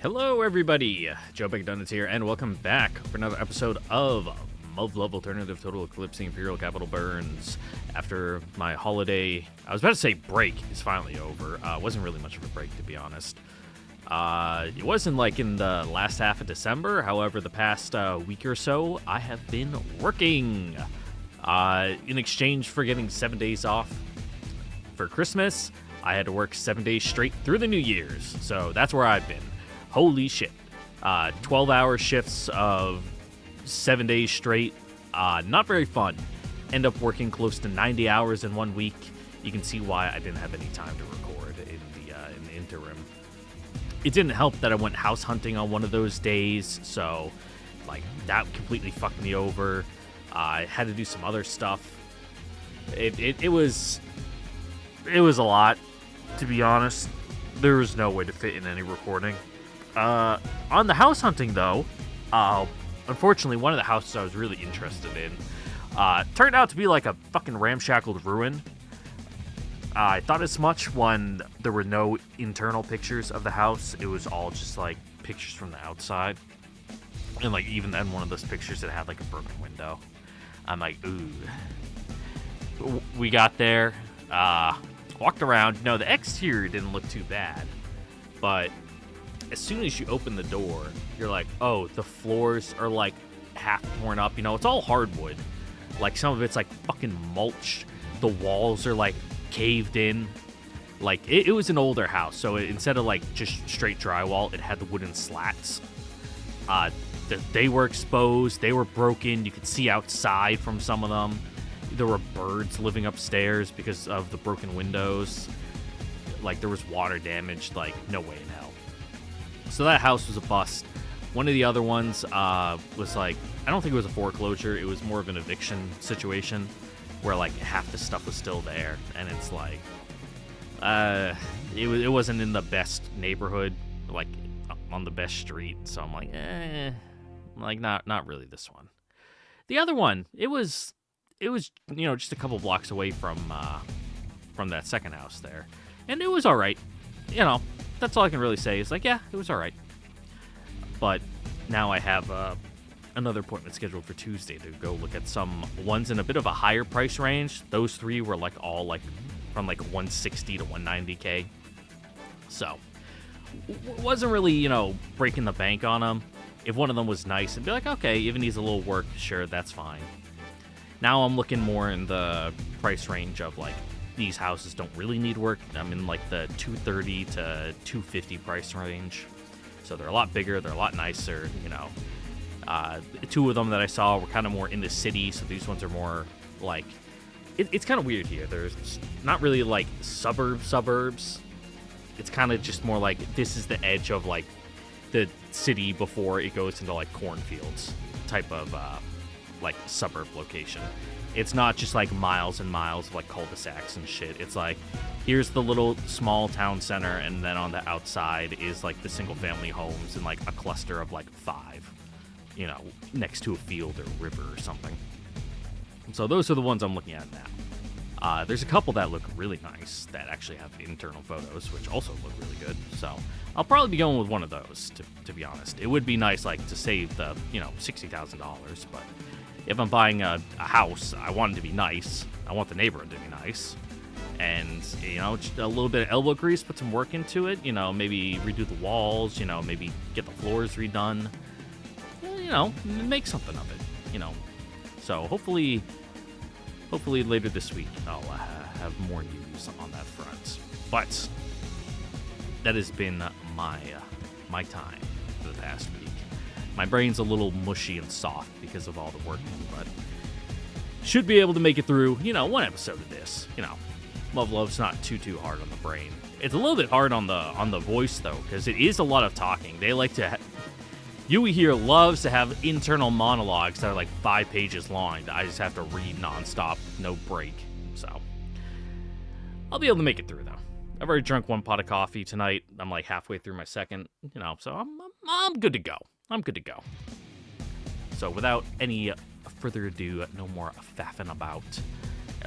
Hello, everybody. Joe McDonuts here, and welcome back for another episode of Muv-Luv Alternative Total Eclipse, the Imperial Capital Burns. After my holiday, I was about to say break, is finally over. It wasn't really much of a break, to be honest. It wasn't like in the last half of December. However, the past week or so, I have been working. In exchange for getting 7 days off for Christmas, I had to work 7 days straight through the New Year's. So that's where I've been. Holy shit. 12-hour shifts of 7 days straight. Not very fun. End up working close to 90 hours in 1 week. You can see why I didn't have any time to record in the interim. It didn't help that I went house hunting on one of those days, so like that completely fucked me over. I had to do some other stuff. It was a lot, to be honest. There was no way to fit in any recording. On the house hunting, though, unfortunately, one of the houses I was really interested in turned out to be like a fucking ramshackled ruin. I thought as much when there were no internal pictures of the house. It was all just like pictures from the outside. And like even then, one of those pictures that had like a broken window. I'm like, ooh. We got there, walked around. No, the exterior didn't look too bad, but as soon as you open the door, you're like, oh, the floors are like half torn up. You know, it's all hardwood. Like some of it's like fucking mulch. The walls are like caved in. Like it was an older house, so instead of like just straight drywall, it had the wooden slats. They were exposed. They were broken. You could see outside from some of them. There were birds living upstairs because of the broken windows. Like there was water damage. Like no way in hell. So that house was a bust. One of the other ones was like, I don't think it was a foreclosure. It was more of an eviction situation where like half the stuff was still there. And it's like, it wasn't in the best neighborhood, like on the best street. So I'm like, not really this one. The other one, it was, just a couple blocks away from that second house there. And it was all right. That's all I can really say is like, yeah, it was all right. But now I have another appointment scheduled for Tuesday to go look at some ones in a bit of a higher price range. Those three were like all like from like 160 to 190K. So wasn't really, breaking the bank on them. If one of them was nice, it'd be like, okay, even needs a little work, sure, that's fine. Now I'm looking more in the price range of like, these houses don't really need work. I'm in like the 230 to 250 price range. So they're a lot bigger, they're a lot nicer, two of them that I saw were kind of more in the city, so these ones are more like, it's kind of weird here. There's not really like suburbs. It's kind of just more like, this is the edge of like the city before it goes into like cornfields type of like suburb location. It's not just like miles and miles of like cul-de-sacs and shit. It's like, here's the little small town center, and then on the outside is like the single family homes and like a cluster of like 5, next to a field or river or something. So those are the ones I'm looking at now. There's a couple that look really nice that actually have internal photos, which also look really good. So I'll probably be going with one of those, to be honest. It would be nice like to save the, $60,000, but if I'm buying a house, I want it to be nice. I want the neighborhood to be nice. And, just a little bit of elbow grease, put some work into it. Maybe redo the walls, maybe get the floors redone. Make something of it, So hopefully later this week I'll have more news on that front. But that has been my time for the past week. My brain's a little mushy and soft because of all the work, but should be able to make it through, one episode of this. Muv-Luv's not too hard on the brain. It's a little bit hard on the voice, though, because it is a lot of talking. They like to... Yui here loves to have internal monologues that are like 5 pages long that I just have to read nonstop, no break. So I'll be able to make it through, though. I've already drunk 1 pot of coffee tonight. I'm like halfway through my second, so I'm good to go. I'm good to go. So without any further ado, no more faffing about.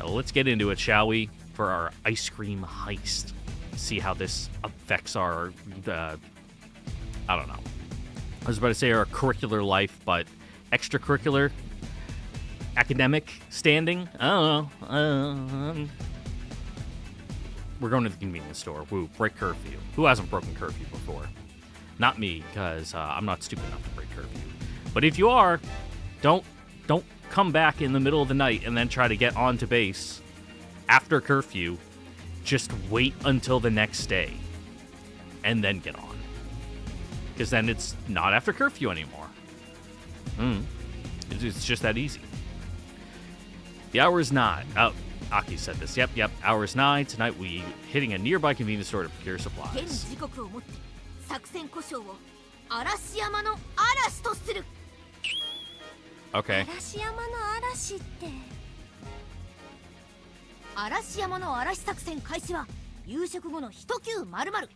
Let's get into it, shall we? For our ice cream heist. See how this affects our I don't know. I was about to say our curricular life, but extracurricular, academic standing. I don't know. We're going to the convenience store. Woo, break curfew. Who hasn't broken curfew before? Not me, because I'm not stupid enough to break curfew. But if you are, don't come back in the middle of the night and then try to get onto base after curfew. Just wait until the next day and then get on. Because then it's not after curfew anymore. It's just that easy. The hour is 9. Oh, Aki said this. Yep. Hour is 9. Tonight we hitting a nearby convenience store to procure supplies. Okay. 嵐山の嵐作戦開始は夕食後の一休丸々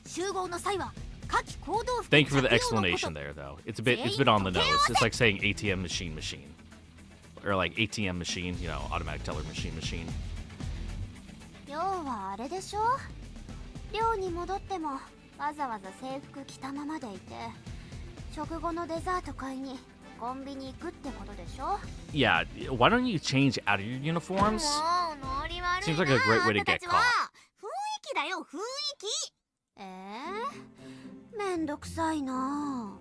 集合の際は下記行動服 Thank you for the explanation there, though. It's a bit on the nose. It's like saying ATM machine. Or like ATM machine, you know, automatic teller machine. 要はあれでしょ寮に戻ってもわざわざ制服着たままでいて食後のデザート買いにコンビニ行くってことでしょ Yeah, why don't you change out of your uniforms? Seems like a great way to get caught. 雰囲気だよ雰囲気めんどくさいな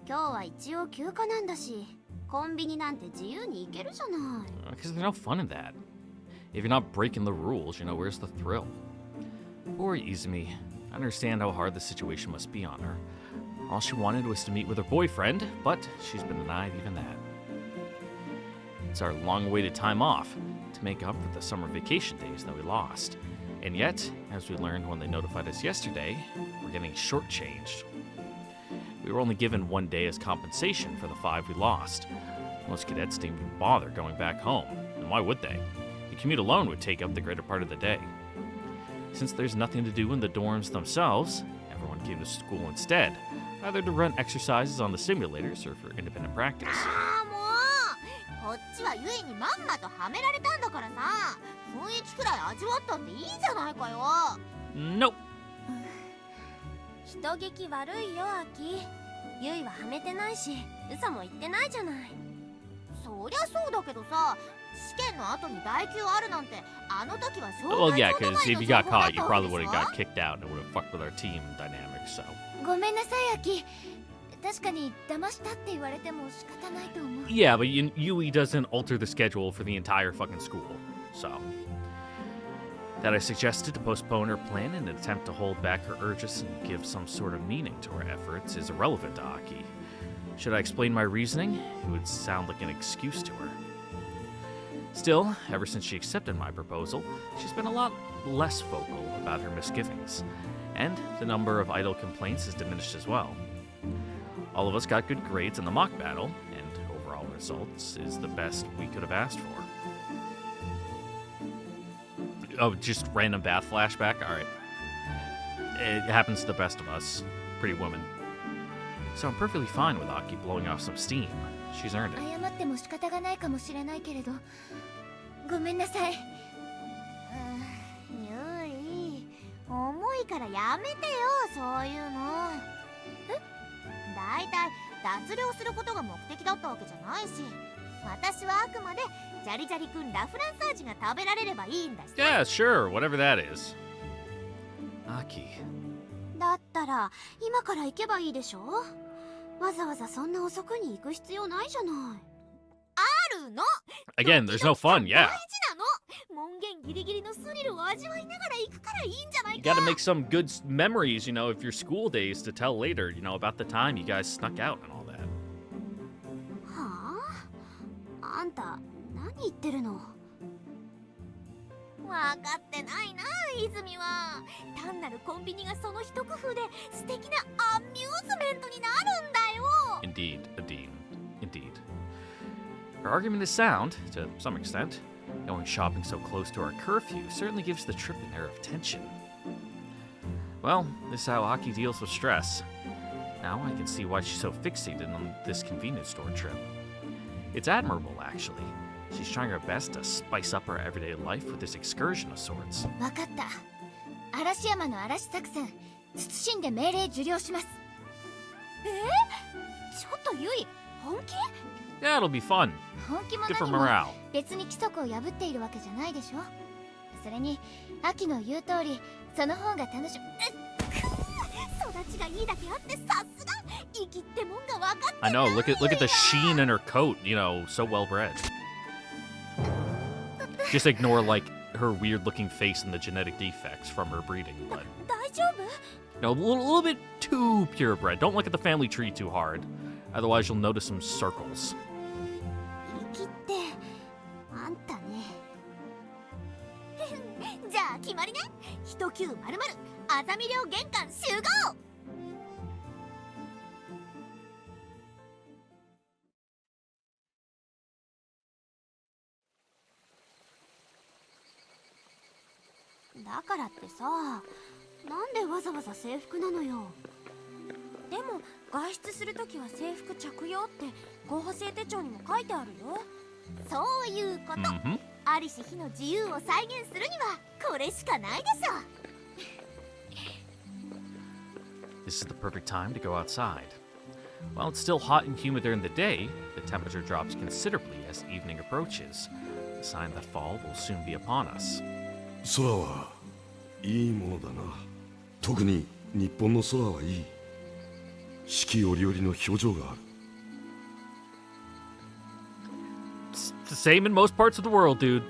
今日は一応休暇なんだしコンビニなんて自由に行けるじゃない Because there's no fun in that. If you're not breaking the rules, you know, where's the thrill? Poor Izumi. I understand how hard the situation must be on her. All she wanted was to meet with her boyfriend, but she's been denied even that. It's our long-awaited time off to make up for the summer vacation days that we lost. And yet, as we learned when they notified us yesterday, we're getting shortchanged. We were only given 1 day as compensation for the 5 we lost. Most cadets didn't even bother going back home, and why would they? The commute alone would take up the greater part of the day. Since there's nothing to do in the dorms themselves, everyone came to school instead, either to run exercises on the simulators or for independent practice. こっちはゆえにまんまとはめられたんだからさ雰囲気くらい味わったっていいじゃないかよ Nope. 人聞き悪いよアキゆいははめてないし嘘も言ってないじゃないそりゃそうだけどさ試験の後に代休あるなんてあの時は紹介 Well, yeah, because if you got caught, you probably would have got kicked out and it would have fucked with our team dynamics, so. ごめんなさいアキ確かに騙したって言われても仕方ないと思う Yeah, but Yui doesn't alter the schedule for the entire fucking school, so. That I suggested to postpone her plan in an attempt to hold back her urges and give some sort of meaning to her efforts is irrelevant to Aki. Should I explain my reasoning? It would sound like an excuse to her. Still, ever since she accepted my proposal, she's been a lot less vocal about her misgivings, and the number of idle complaints has diminished as well. All of us got good grades in the mock battle, and overall results is the best we could have asked for. Oh, just random bath flashback? Alright. It happens to the best of us. Pretty women. So I'm perfectly fine with Aki blowing off some steam. She's earned it. 謝っても仕方がないかもしれないけれどごめんなさいゆい重いからやめてよそういうのだいたい脱寮することが目的だったわけじゃないし私はあくまでジャリジャリ君ラフランサージが食べられればいいんだし Yeah, sure, whatever that is. Aki. だったら今から行けばいいでしょわざわざそんな遅くに行く必要ないじゃないあるの Again, there's no fun, yeah. 大事なの門限ギリギリのスリルを味わいながら行くからいいんじゃない You か gotta make some good memories, you know, of your school days to tell later, you know, about the time you guys snuck out and all that. はああんた何言ってるの分かってないな泉は単なるコンビニがその一工夫で素敵なアミューズメントになるんだよ Indeed. Her argument is sound, to some extent. Going shopping so close to our curfew certainly gives the trip an air of tension. Well, this is how Aki deals with stress. Now I can see why she's so fixated on this convenience store trip. It's admirable, actually. She's trying her best to spice up her everyday life with this excursion of sorts. 分かった嵐山の嵐作戦謹んで命令受領しますちょっとユイ、本気？ Yeah, it'll be fun. 本気も Good for 何も morale. 別に規則を破っているわけじゃないでしょ。それに秋の言う通り、その方が楽し育ちがいいだけあってさすが生きってもんが分かってる。 I know. Look at the sheen in her coat. You know, so well bred. Just ignore like her weird looking face and the genetic defects from her breeding, but 大丈夫？ you know, a little bit too purebred. Don't look at the family tree too hard, otherwise you'll notice some circles. 生きってあんたね。じゃあ決まりね。1900あざみ寮玄関集合。だからってさ、なんでわざわざ制服なのよ。でも外出するときは制服着用って候補生手帳にも書いてあるよ。そういうこと。Mm-hmm. ありし日の自由を再現するにはこれしかないでしょ。 This is the perfect time to go outside. While it's still hot and humid during the day, the temperature drops considerably as evening approaches, a sign that fall will soon be upon us. 空はいいものだな。特に日本の空はいい。四季折々の表情がある。 It's the same in most parts of the world, dude.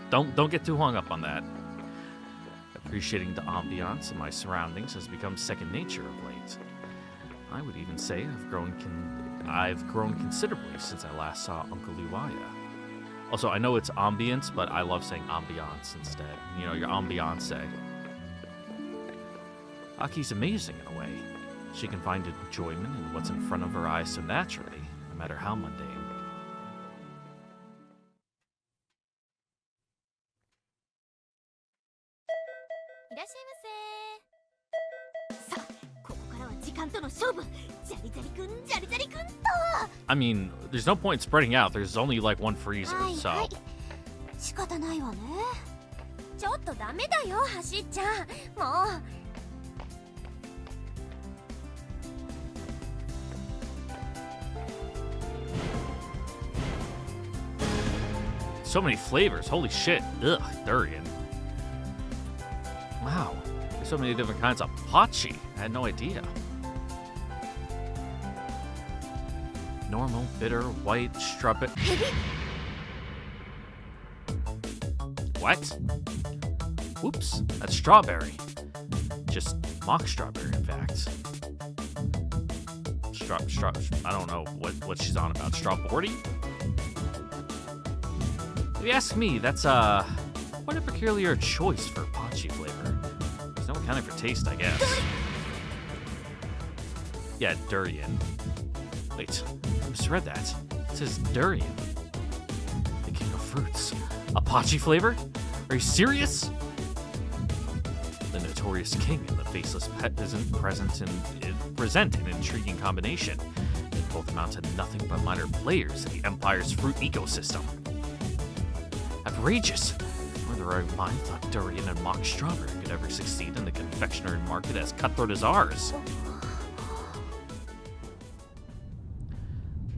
Don't get too hung up on that. Appreciating the ambiance in my surroundings has become second nature of late. I would even say I've grown considerably since I last saw Uncle Iwaya. Also, I know it's ambience, but I love saying ambiance instead. You know, your ambiance. Aki's amazing in a way. She can find enjoyment in what's in front of her eyes so naturally, no matter how mundane. いらっしゃいませ。さあ、ここからは時間との勝負。ジャリジャリくん、ジャリジャリくんと。 I mean, there's no point in spreading out. There's only like one freezer, はい so. はい。仕方ないわね。ちょっとダメだよ、走っちゃもう。 So many flavors. Holy shit. Ugh, durian. Wow. There's so many different kinds of pachi. I had no idea. Normal, bitter, white, strawberry. What? Whoops. That's strawberry. Just mock strawberry, in fact. I don't know what she's on about. Strawberry? If you ask me, that's quite a peculiar choice for pachi flavor. There's no accounting for taste, I guess. Yeah, durian. Wait, I misread that. It says durian. The king of fruits. A pachi flavor? Are you serious? The notorious king and the faceless pet isn't present an intriguing combination. They both amount to nothing but minor players in the Empire's fruit ecosystem. Outrageous! Or the right mind thought durian and mock strawberry could ever succeed in the confectionery market as cutthroat as ours.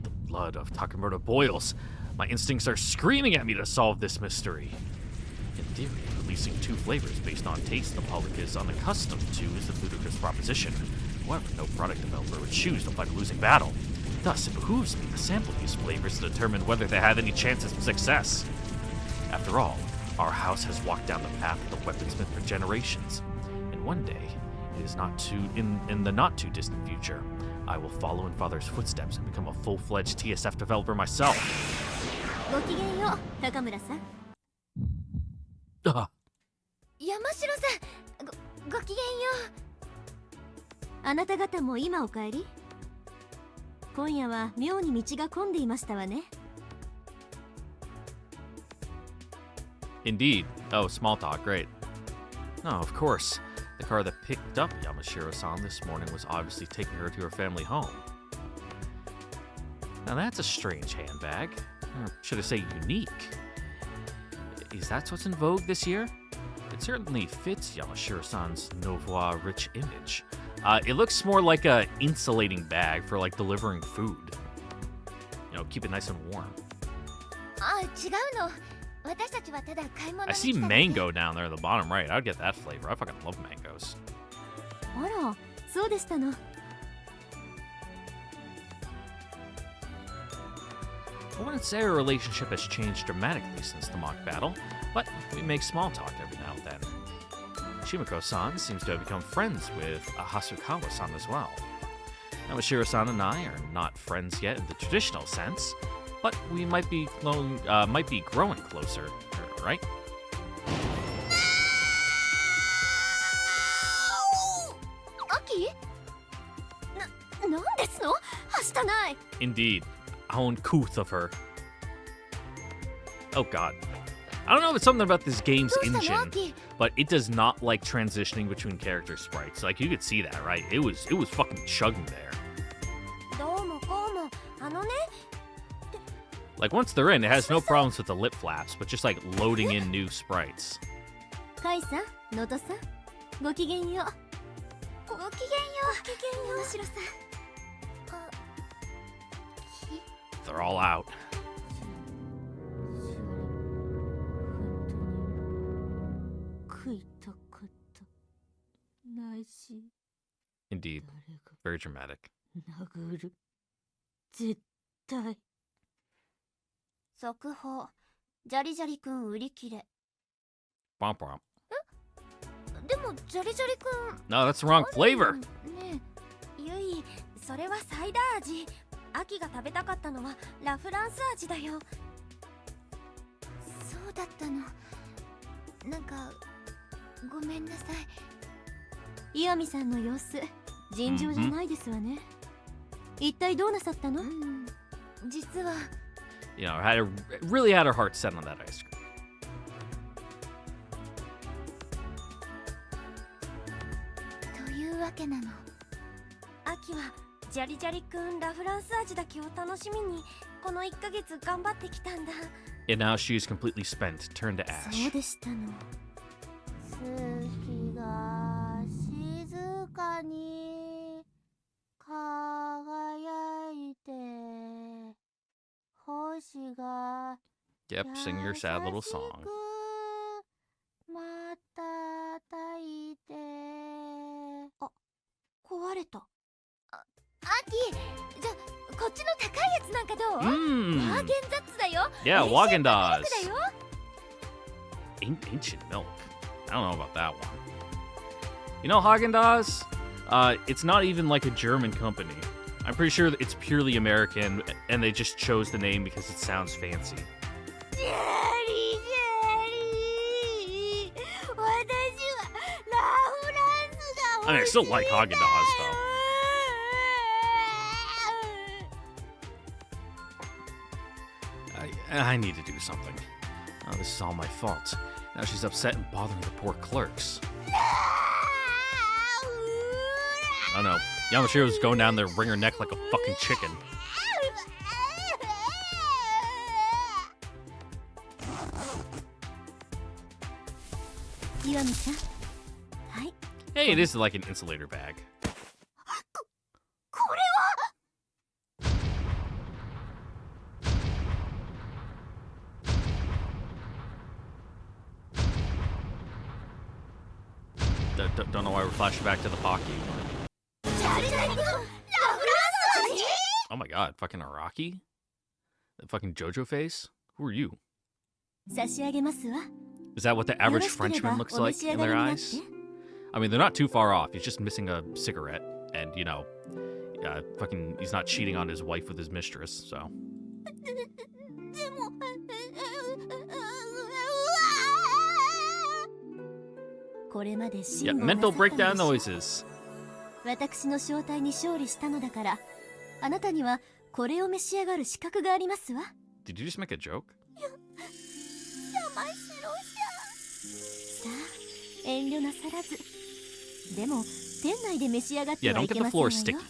The blood of Takemoto boils. My instincts are screaming at me to solve this mystery. In theory, releasing two flavors based on taste the public is unaccustomed to is a ludicrous proposition. However, no product developer would choose to fight a losing battle. Thus, it behooves me to sample these flavors to determine whether they have any chances of success. After all, our house has walked down the path of the weaponsmith for generations, and one day, it is in the not too distant future, I will follow in Father's footsteps and become a full-fledged TSF developer myself. ごきげんよう、高村さん。山城さん、ごきげんよう。あなた方も今お帰り？今夜は妙に道が混んでいましたわね。 Indeed. Oh, small talk, great. No, of course. The car that picked up Yamashiro-san this morning was obviously taking her to her family home. Now that's a strange handbag. Or should I say unique? Is that what's in vogue this year? It certainly fits Yamashiro-san's nouveau rich image. It looks more like a insulating bag for like delivering food. You know, keep it nice and warm. あ、違うの。私たちはただ買い物に I 来 see ただけ。 mango down there at the bottom right. I'd get that flavor. I fucking love mangoes. あら、そうでしたの。I wouldn't say our relationship has changed dramatically since the mock battle, but we make small talk every now and then. Shimiko-san seems to have become friends with Hasukawa-san as well. Now, Mashiro-san and I are not friends yet in the traditional sense, but we might be growing closer, right? アキ？なんですの？はしたない。 Indeed. How uncouth of her. Oh god. I don't know if it's something about this game's どうしたの？ア engine, キ。 but it does not like transitioning between character sprites. Like, you could see that, right? It was fucking chugging there. どうもこうも。あのね。 Like, once they're in, it has no problems with the lip flaps, but just like loading in new sprites. カイさん、ノトさん、ごきげんよう。ごきげんよう。ごきげんよう。山城さん。 They're all out. 食いたかったないし Indeed. Very dramatic. 殴る絶対速報。ジャリジャリくん売り切れ。 Bomp bomp. でもジャリジャリくん。 No, that's the wrong flavor. ねえゆいそれはサイダー味秋が食べたかったのはラフランス味だよそうだったの。なんかごめんなさい。岩見さんの様子尋常じゃないですわね、一体どうなさったの？実は You know, really had her heart set on that ice cream. というわけなの。秋はジャリジャリくんラフランス味だけを楽しみにこの1ヶ月頑張ってきたんだ And now she is completely spent, turned to そう ash. でしたの月が静かに輝いて星が Yep, sing your sad little song. またたいて。壊れた秋、じゃこっちの高いやつなんかどう？ワー Mmm. ゲンザッツだよ。 Yeah, Wagen だ Dazs. よ。 Ancient milk. I don't know about that one. You know Hagen Dazs? It's not even like a German company. I'm pretty sure it's purely American, and they just chose the name because it sounds fancy. ジャリジャリ。私はラフランスが I mean, I 欲しい still like Hagen Dazs though. I need to do something. Oh, this is all my fault. Now she's upset and bothering the poor clerks. Oh no, Yamashiro's going down there, wring her neck like a fucking chicken. 岩見さんはい Hey, it is like an insulator bag. これは Don't know why we're flashing back to the Pocky. ジャリジャリ君ラフランス味 Oh my god, fucking Araki? That fucking JoJo face? Who are you? 差し上げますわ Is that what the average よろしければ Frenchman looks お召 like し上 in がり their になっ eyes? て I mean, they're not too far off. He's just missing a cigarette. And, you know, fucking, he's not cheating on his wife with his mistress, so. でもこれまで Yeah, 辛抱な mental さった breakdown のでしょ noises. 私の正体に勝利したのだからあなたにはこれを召し上がる資格がありますわ Did you just make a joke? 山城さあ遠慮なさらずでも店内で召し上がって Yeah, は don't い get け the ません floor わ sticky. よだ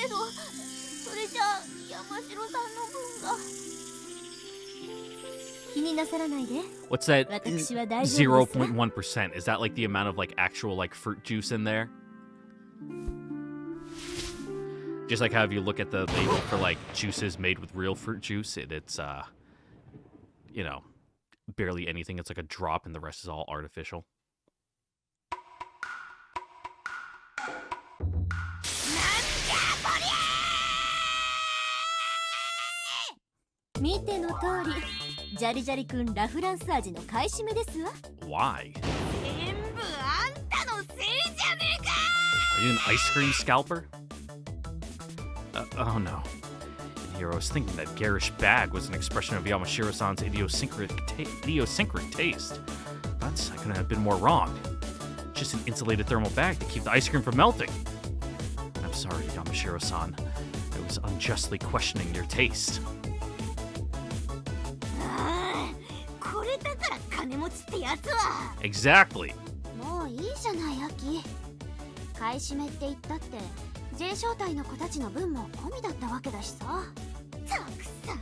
けどそれじゃあ山城さんの分が気になさらないで。 What's that 私は大丈夫ですわ。 0.1%? Is that like the amount of like actual like fruit juice in there? Just like how if you look at the label for like juices made with real fruit juice, it's you know, barely anything. It's like a drop and the rest is all artificial. 見ての通り、ジャリジャリ君ラフランス味の買い占めですわ。 Why? 全部あんたのせいじゃねえか。 Are you an ice cream scalper? Oh no. Here I was thinking that garish bag was an expression of Yamashiro-san's idiosyncratic taste. But I couldn't have been more wrong. Just an insulated thermal bag to keep the ice cream from melting. I'm sorry, Yamashiro-san. I was unjustly questioning your taste. これだから金持ちってやつは。 Exactly. もういいじゃないアキ。買い占めって言ったって J 招待の子たちの分も込みだったわけだしさ。たくさん。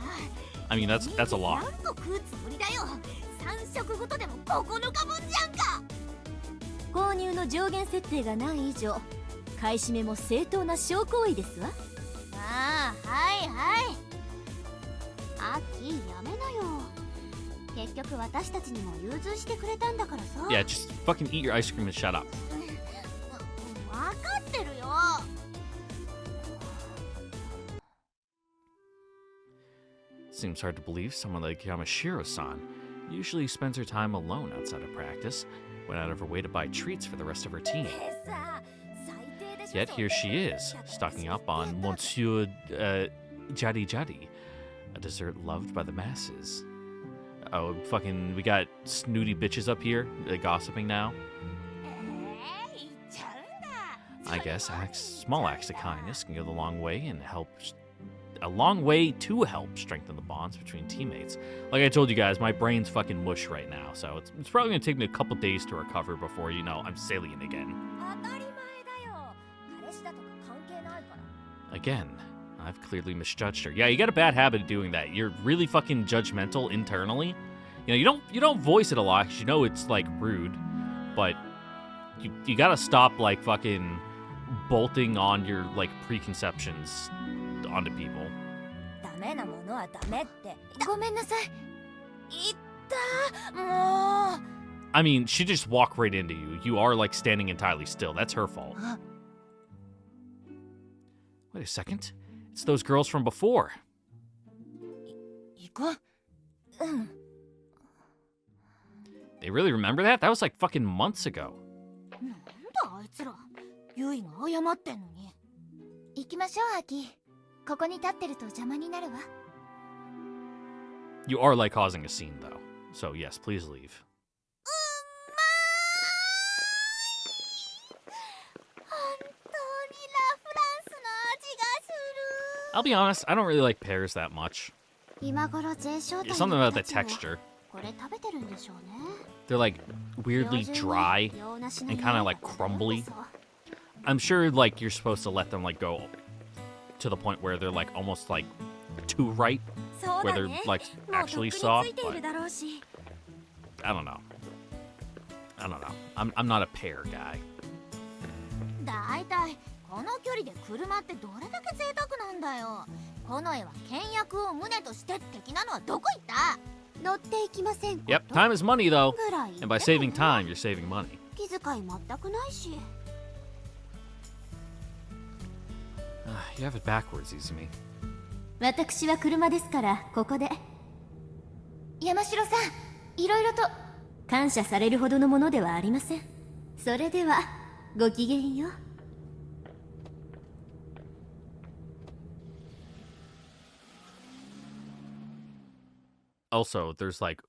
I mean, that's a lot. 何個食うつもりだよ。3食ごとでも9日分じゃんか。購入の上限設定がない以上、買い占めも正当な小行為ですわ。ああ、はいはい。アキやめなよ。結局私たちにも融通してくれたんだからさ。 Yeah, just fucking eat your ice cream and shut up. わかってるよ。 Seems hard to believe someone like Yamashiro-san usually spends her time alone outside of practice, went out of her way to buy treats for the rest of her team. Yet here she is, stocking up on Monsieur Jadi Jadi, a dessert loved by the masses. Oh, fucking, we got snooty bitches up here gossiping now. I guess small acts of kindness can go a long way and to help strengthen the bonds between teammates. Like I told you guys, my brain's fucking mush right now, so it's probably gonna take me a couple days to recover before, you know, I'm salient again. Again, I've clearly misjudged her. Yeah, you got a bad habit of doing that. You're really fucking judgmental internally. You know, you don't voice it a lot because you know it's like rude, but you gotta stop like fucking bolting on your like preconceptions onto people. ダメなものはダメって。ごめんなさい。言った。もう。 I mean, she just walked right into you. You are like standing entirely still. That's her fault. Wait a second. It's those girls from before. 行こう。うん。 They really remember that? That was like fucking months ago. なんだあいつら。ユイが謝ってんのに。行きましょうアキ。ここに立ってると邪魔になるわ。 You are like causing a scene though. So yes, please leave. 本当にラ・フランスの味がする。 I'll be honest, I don't really like pears that much. 今頃 J 招待 Something の about 子 the たちも texture. これ食べてるんでしょうね。 They're like weirdly dry and kind of like crumbly. I'm sure like you're supposed to let them like go to the point where they're like almost like too ripe, where they're like actually soft. But I don't know. I'm not a pear guy. だいたいこの距離で車ってどれだけ贅沢なんだよ。この絵は倹約を旨として的なのはどこ行った？乗っていきません。 Yep, time is money though. ぐらい And by saving time, you're saving money. 気遣い全くないし。You have it backwards, Izumi. 私は車ですからここで。山城さん、いろいろと感謝されるほどのものではありません。それではごきげんよう。 Also, there's like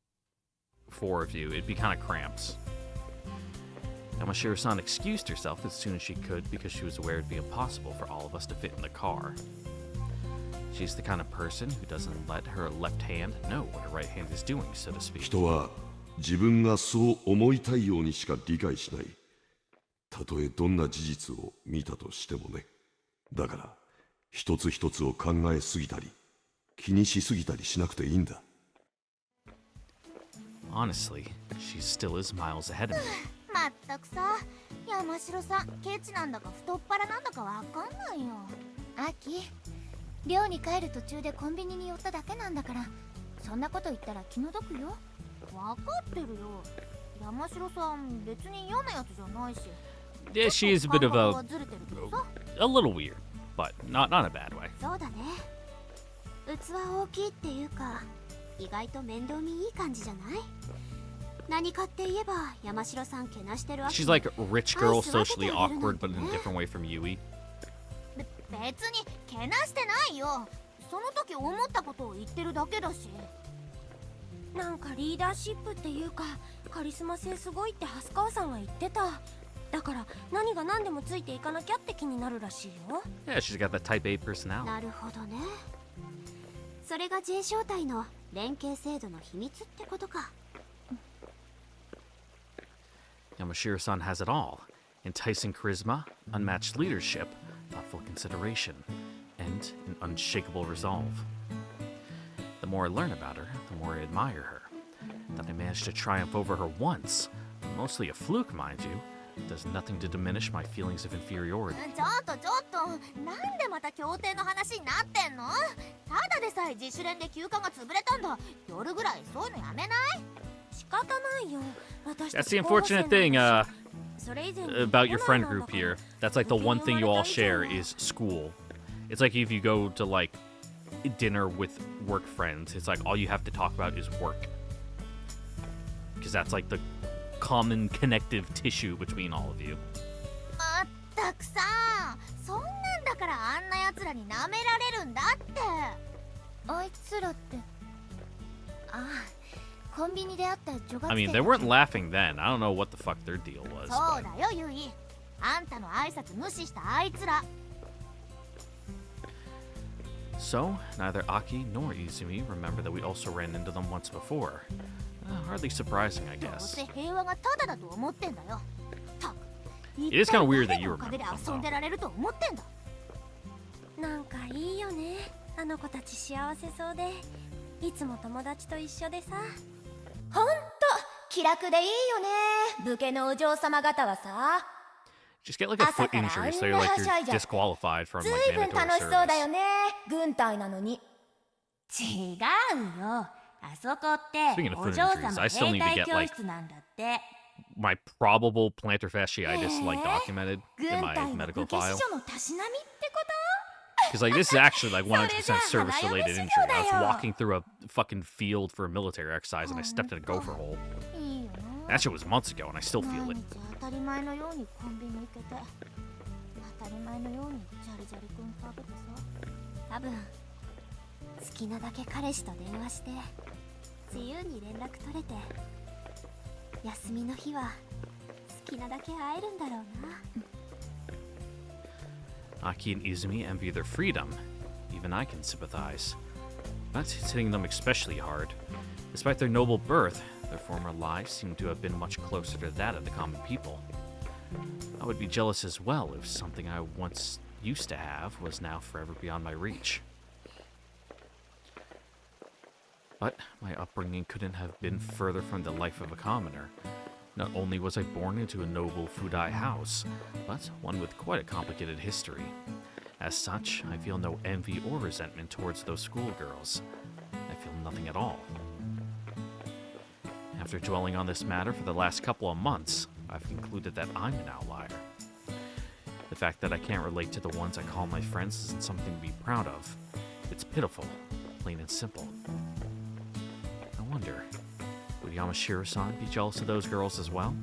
4 of you. It'd be kind of cramped. Yamashiro-san excused herself as soon as she could because she was aware it'd be impossible for all of us to fit in the car. She's the kind of person who doesn't let her left hand know what her right hand is doing, so to speak. 人は自分がそう思いたいようにしか理解しない。たとえどんな事実を見たとしてもね。だから一つ一つを考えすぎたり気にしすぎたりしなくていいんだ。Honestly, she still is miles ahead of me. まったくさ、山城さんケチなんだか太っ腹なんだかわかんないよ。アキ、寮に帰る途中でコンビニに寄っただけなんだから、そんなこと言ったら気の毒よ。わかってるよ。山城さん別に嫌なやつじゃないし。Yeah, she is a bit of 感覚はずれてるけどさ。a little weird, but not in a bad way. そうだね。器大きいっていうか、意外と面倒見いい感じじゃない？何かって言えば山城さんけなしてるわけ。 She's like a rich girl, socially awkward, but in a different way from Yui. 別にけなしてないよ。その時思ったことを言ってるだけだし。なんかリーダーシップっていうかカリスマ性すごいって蓮川さんが言ってた。だから何が何でもついていかなきゃって気になるらしいよ。 Yeah, she's got that type A personality. なるほどね。それが J 小隊の連携制度の秘密ってことか。Yamashiro-san has it all: enticing charisma, unmatched leadership, thoughtful consideration, and an unshakable resolve. The more I learn about her, the more I admire her. That I managed to triumph over her once, mostly a fluke, mind you, does nothing to diminish my feelings of inferiority. ちょっとなんでまた協定の話になってんの？ただでさえ自主練で休暇が潰れたんだ。夜ぐらいそういうのやめない？仕方ないよ。私 That's the unfortunate thing about your friend group here. That's like the one thing you all share is school. It's like if you go to like dinner with work friends, it's like all you have to talk about is work. Because that's like the common connective tissue between all of you. まったくさ、そんなんだからあんな奴らに舐められるんだって。あいつらって、ああ、コンビニで会った女学生。 I mean, they weren't laughing then. I don't know what the fuck their deal was. そう But... だよ、ユイ。あんたの挨拶無視したあいつら。So, neither Aki nor Izumi remember that we also ran into them once before. Hardly surprising, I どう guess. せ平和がただだと思ってんだよ。たく。 It is kind of weird that you おかげ remember で them, 遊んで though. られると思ってんだ。なんかいいよね。あの子たち幸せそうで、いつも友達と一緒でさ。ほんと気楽でいいよね。武家のお嬢様方はさ。 Just get like a foot injury, so you're like you're disqualified from ず like いぶん mandatory 楽しそうだ service. よね。軍隊なのに。違うよ。あそこって Speaking of お foot 嬢 injuries, 様 I still 兵 need to 隊 get 教 like 室なんだって。 my probable plantar fasciitis like documented 軍 in my 隊の medical 武家 file. 子女のたしなみってこ Because like this is actually like 100% So service related it's injury. not I was a- walking through a fucking field for a military exercise and I stepped in a gopher hole. いいよな。 That shit was months ago and I still feel 毎 it. 日当たり前のようにコンビニ行けて、当たり前のようにジャリジャリ君食べてさ。多分好きなだけ彼氏と電話して自由に連絡取れて、休みの日は好きなだけ会えるんだろうな。 Aki and Izumi envy their freedom. Even I can sympathize. But it's hitting them especially hard. Despite their noble birth, their former lives seem to have been much closer to that of the common people. I would be jealous as well if something I once used to have was now forever beyond my reach. But my upbringing couldn't have been further from the life of a commoner. Not only was I born into a noble Fudai house, but one with quite a complicated history. As such, I feel no envy or resentment towards those schoolgirls. I feel nothing at all. After dwelling on this matter for the last couple of months, I've concluded that I'm an outlier. The fact that I can't relate to the ones I call my friends isn't something to be proud of. It's pitiful, plain and simple. I wonder, would Yamashiro-san be jealous of those girls as well?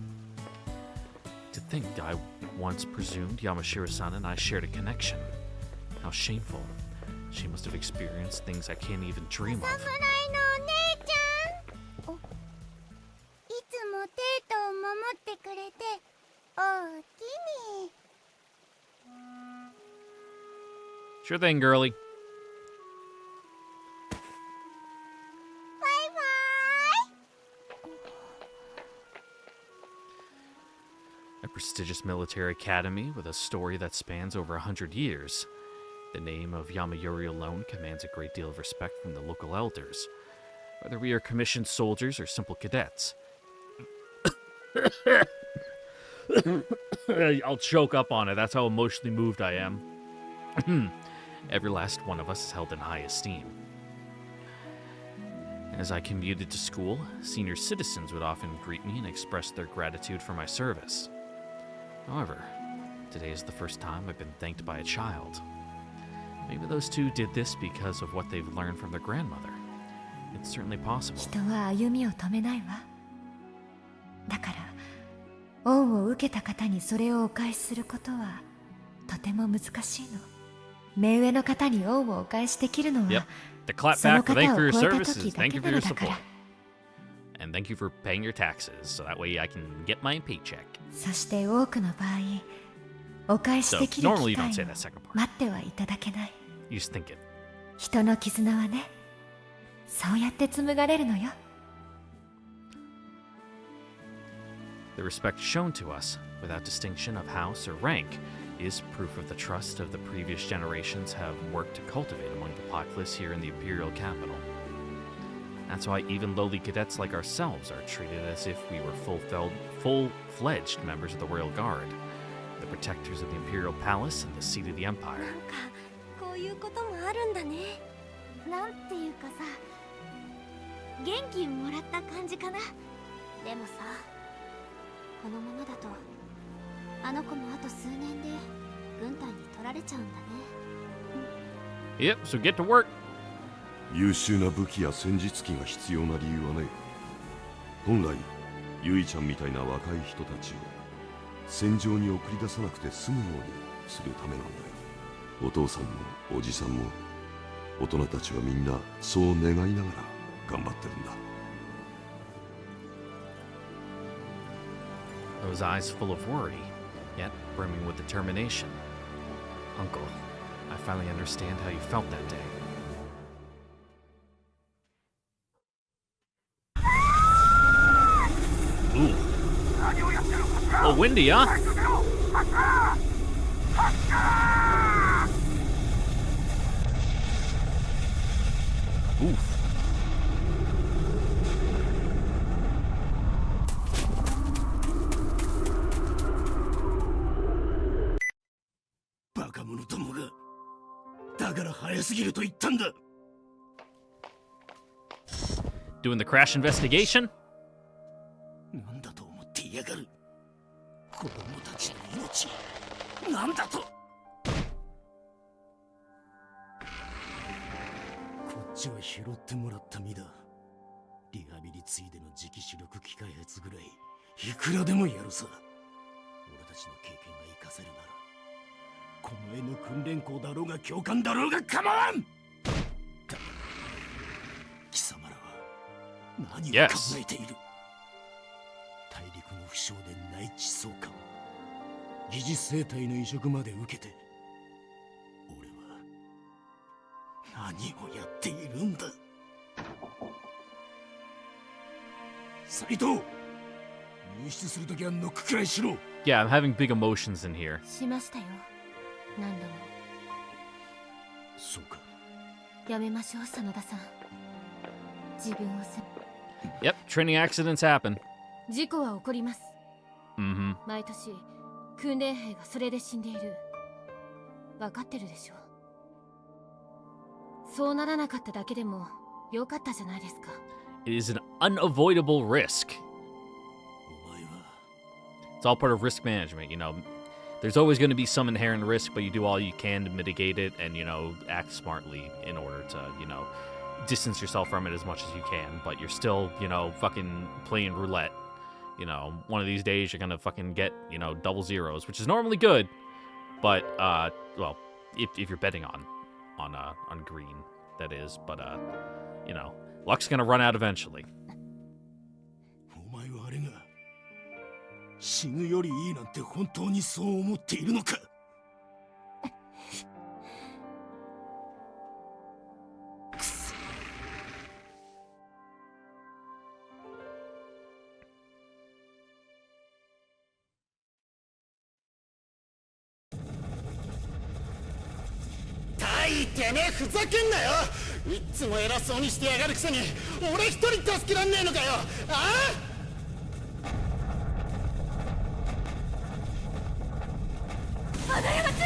To think I once presumed Yamashiro-san and I shared a connection. How shameful. She must have experienced things I can't even dream of. 侍のお姉ちゃん。いつもテートを守ってくれておおきに。 Sure thing, girlie. バイバイ。 A prestigious military academy with a story that spans over 100 years. The name of Yamayori alone commands a great deal of respect from the local elders. whether we are commissioned soldiers or simple cadets. I'll choke up on it. That's how emotionally moved I am. Every last one of us is held in high esteem. As I commuted to school, senior citizens would often greet me and express their gratitude for my service. However, today is the first time I've been thanked by a child. Maybe those two did this because of what they've learned from their grandmother. It's certainly possible. 人は歩みを止めないわ。だから恩を受けた方にそれをお返しすることはとても難しいの。目上の方に恩をお返しできるのは Yep. The clap その back for 方 thank you を for your 超えた services. 時だ Thank け you な for の your だから。 support. And thank you for paying your taxes, so that way I can get my paycheck. そして多くの場合、お返しできる So, normally 機 you don't 会 say を that second part. 待ってはいただけない。 You just think it. 人の絆はね、そうやって紡がれるのよ。The respect shown to us, without distinction of house or rank, is proof of the trust of the previous generations have worked to cultivate among the populace here in the Imperial capital. That's why even lowly cadets like ourselves are treated as if we were full-fledged members of the Royal Guard, the protectors of the Imperial Palace and the seat of the なん Empire. かこういうこともあるんだね。なんていうかさ、元気もらった感じかな。でもさ、このままだとあの子もあと数年で軍隊に取られちゃうんだね。Yep, so get to work. 優秀な武器や戦術機が必要な理由はね、本来ゆいちゃんみたいな若い人たちを戦場に送り出さなくて済むようにするためなんだよ。お父さんもおじさんも大人たちはみんなそう願いながら頑張ってるんだ。 Those eyes full of worry, yet brimming with determination. Uncle, I finally understand how you felt that day. Ooh. Oh, windy, huh? Oof. バカ者どもが。だから早すぎると言ったんだ。 Doing the crash investigation? なんだと思っていやがる。子供たちの命、なんだと。こっちは拾ってもらった身だ。リハビリついでの磁気主力機開発ぐらいいくらでもやるさ。俺たちの経験が活かせるなら、この絵の訓練校だろうが教官だろうが構わん。だ貴様らは何を考えている？ 大陸の負傷で内地総監、疑似生体の移植まで受けて、俺は何をやっているんだ。斉藤、入室するときはノックくらいしろ。 Yeah, I'm having big emotions in here. しましたよ。何度も。そうか。やめましょう、真田さん。自分を責 Yep, training accidents happen. 事故は起こります。 Mm-hmm. 毎年訓練兵がそれで死んでいる。分かってるでしょ。そうならなかっただけでも良かったじゃないですか。 It is an unavoidable risk. お前は It's all part of risk management, you know. There's always going to be some inherent risk, but you do all you can to mitigate it and, you know, act smartly in order to, you know, distance yourself from it as much as you can, but you're still, you know, fucking playing roulette. You know, one of these days you're gonna fucking get, you know, double zeros, which is normally good, but well, if you're betting on green, that is. But you know, luck's gonna run out eventually. お前はあれが死ぬよりいいなんて本当にそう思っているのか。大てめえふざけんなよ。いっつも偉そうにしてやがるくせに俺一人助けらんねえのかよ。ああ、花山つい、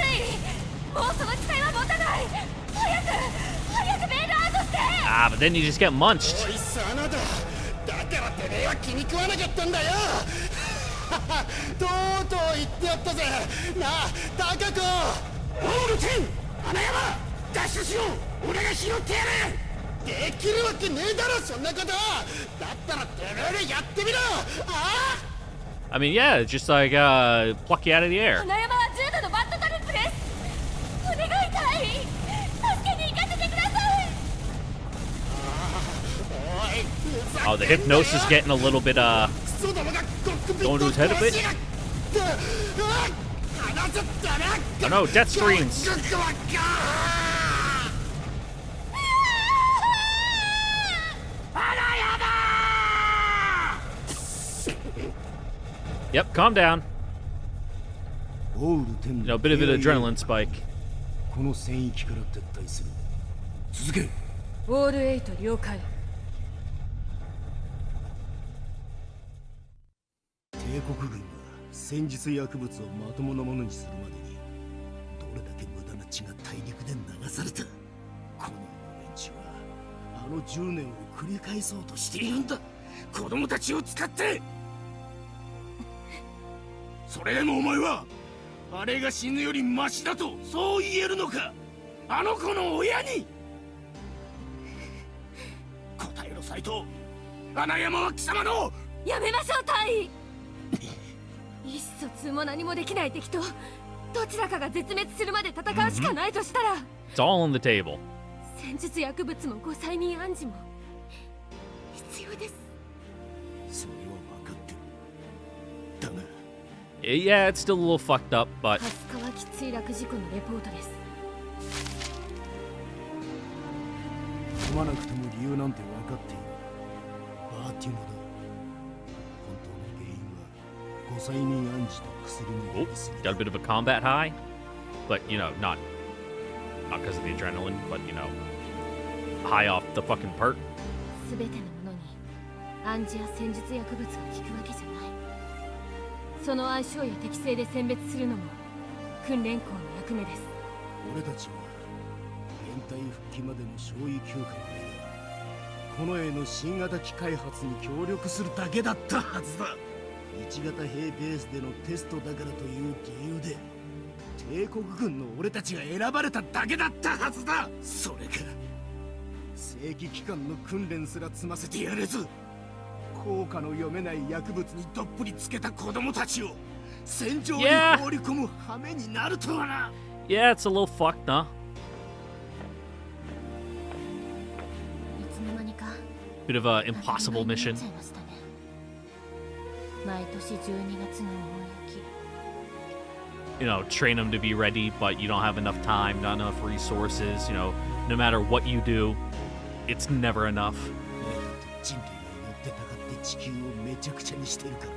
もうその機体は持たない。早くベールアウトして。Ah, but then you just get munched. おい真田、だからてめえは気に食わなかったんだよ。とうとう言ってやったぜ。なあ高子、オール10、花山脱出しろ。俺が拾ってやる。できるわけねえだろそんなこと。だったらてめえでやってみろ。ああ I mean, yeah, it's just like pluck you out of the air. 花山は重度のバッドトリップです。お願いたい、助けに行かせてください。 Oh, the hypnosis getting a little bit going to his head a bit. Oh no, death screens. Yep, calm down. オール10 A bit of an adrenaline spike. この戦域から撤退する。続け。オール8了解。帝国軍が戦術薬物をまともなものにするまでにどれだけ無駄な血が大陸で流された。この世の連中はあの10年を繰り返そうとしているんだ。子供たちを使って。それでもお前はあれが死ぬよりマシだとそう言えるのか。あの子の親に答えろ斎藤。穴山は貴様の。やめましょう隊員。意思疎通も何もできない敵とどちらかが絶滅するまで戦うしかないとしたら、 It's all on the table. 戦術薬物もご催眠暗示も必要です。それは分かってる。だが Yeah, it's still a little fucked up, but 蓮川機墜落事故のレポートです。読まなくても理由なんて分かっている。バーティモだ。本当の原因はご催眠暗示と薬の oh, やりすぎ got だ。 a bit of a combat high, but you know, not because of the adrenaline, but you know, high off the fucking perk. すべてのものに暗示や戦術薬物が効くわけじゃない。その相性や適性で選別するのも訓練校の役目です。俺たちは連隊復帰までの少尉休暇の間、この絵の新型機開発に協力するだけだったはずだ。1型兵ベースでのテストだからという理由で帝国軍の俺たちが選ばれただけだったはずだ。それが正規機関の訓練すら積ませてやれず、効果の読めない薬物にどっぷりつけた子供たちを戦場に放り込む羽目になるとはな。Yeah, it's a little fucked, huh? いつの間にか Bit of a impossible mission. 毎年12月の大雪。 You know, train them to be ready, but you don't have enough time, not enough resources. You know, no matter what you do, it's never enough. 人類が寄ってたかって地球をめちゃくちゃにしてるからな。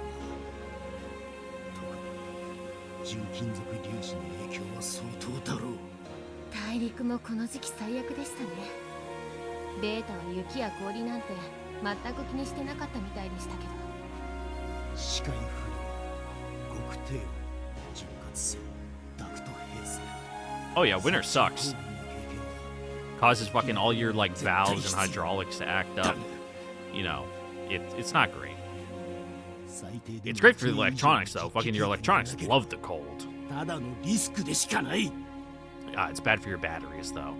特に重金属粒子の影響は相当だろう。大陸もこの時期最悪でしたね。ベータは雪や氷なんて全く気にしてなかったみたいでしたけど。視界不良、極低温、潤滑性、ダクト閉鎖。 Oh yeah, winter sucks. Causes fucking all your like valves and hydraulics to act up. You know, it's not great. It's great for the electronics though. Fucking your electronics love the cold. ただのリスクでしかない。It's bad for your batteries though.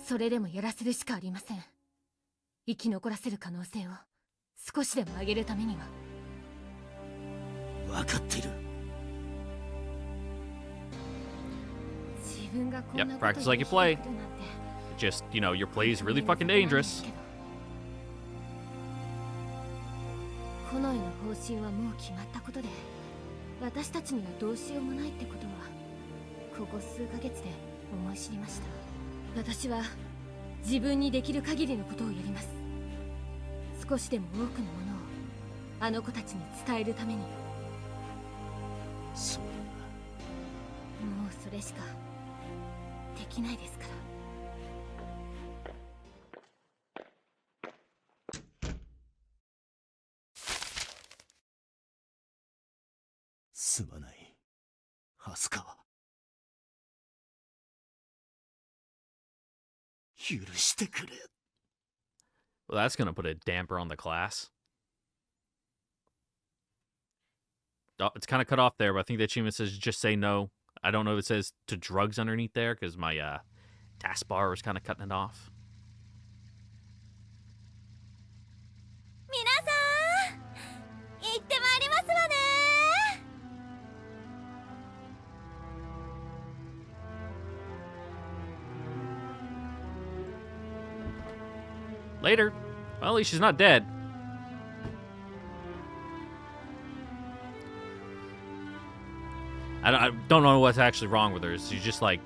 それでもやらせるしかありません。生き残らせる可能性を少しでも上げるためには。分かってる。自分がこんな Yep, こと practice like you play. Just, you know, your play is really fucking dangerous. この絵の方針はもう決まったことで、私たちにはどうしようもないってことはここ数ヶ月で思い知りました。私は自分にできる限りのことをやります。少しでも多くのものをあの子たちに伝えるために。そうだ。もうそれしかできないですから。すまない、アスカ。許してくれ。 Well, that's gonna put a damper on the class. Oh, it's kind of cut off there, but I think the achievement says just say no. I don't know if it says to drugs underneath there because my taskbar was kind of cutting it off. 皆さん行ってまいりますわね。 Later. Well, at least she's not dead. I don't know what's actually wrong with her. She's just like,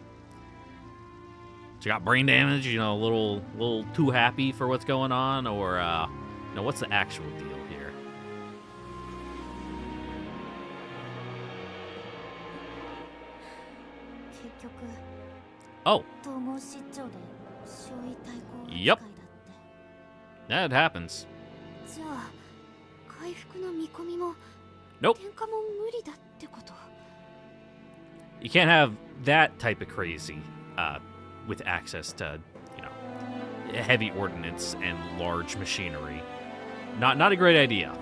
she got brain damage, you know, a little too happy for what's going on, or you know, what's the actual deal here? Oh. Yep. That happens. Nope. You can't have that type of crazy with access to, you know, heavy ordnance and large machinery. Not a great idea.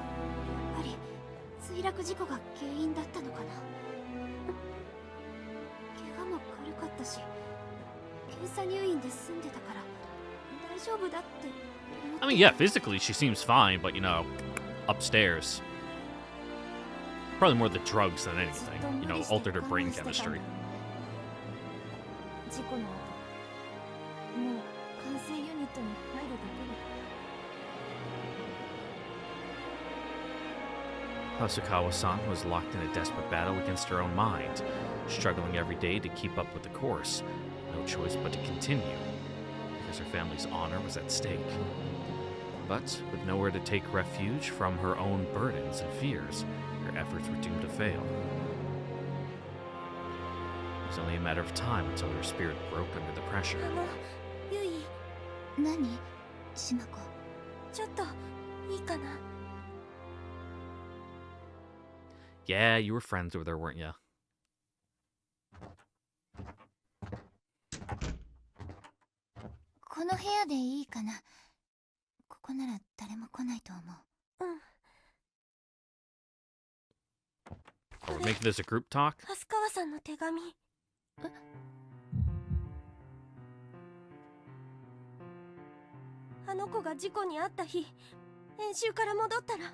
I mean, yeah, physically she seems fine, but, you know, upstairs. Probably more the drugs than anything. You know, altered her brain chemistry. Hosokawa-san was locked in a desperate battle against her own mind, struggling every day to keep up with the course. No choice but to continue, because her family's honor was at stake. But with nowhere to take refuge from her own burdens and fears, her efforts were doomed to fail. It was only a matter of time until her spirit broke under the pressure. Yeah, you were friends with her, weren't you? We're making this a group talk? あの子が事故に遭った日、練習から戻ったら、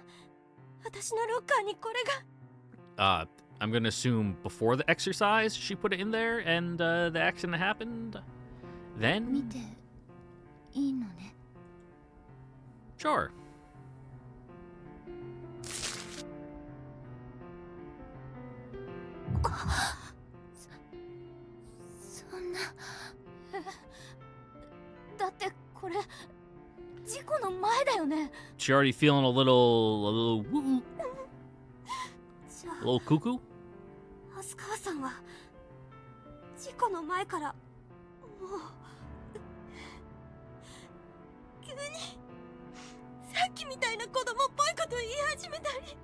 私のロッカーにこれが。I'm gonna assume before the exercise she put it in there and the accident happened. Then? Sure. She already feeling a little woo, a little cuckoo? 飛鳥さんは事故の前からもう急にさっきみたいな子供っぽいこと言い始めたり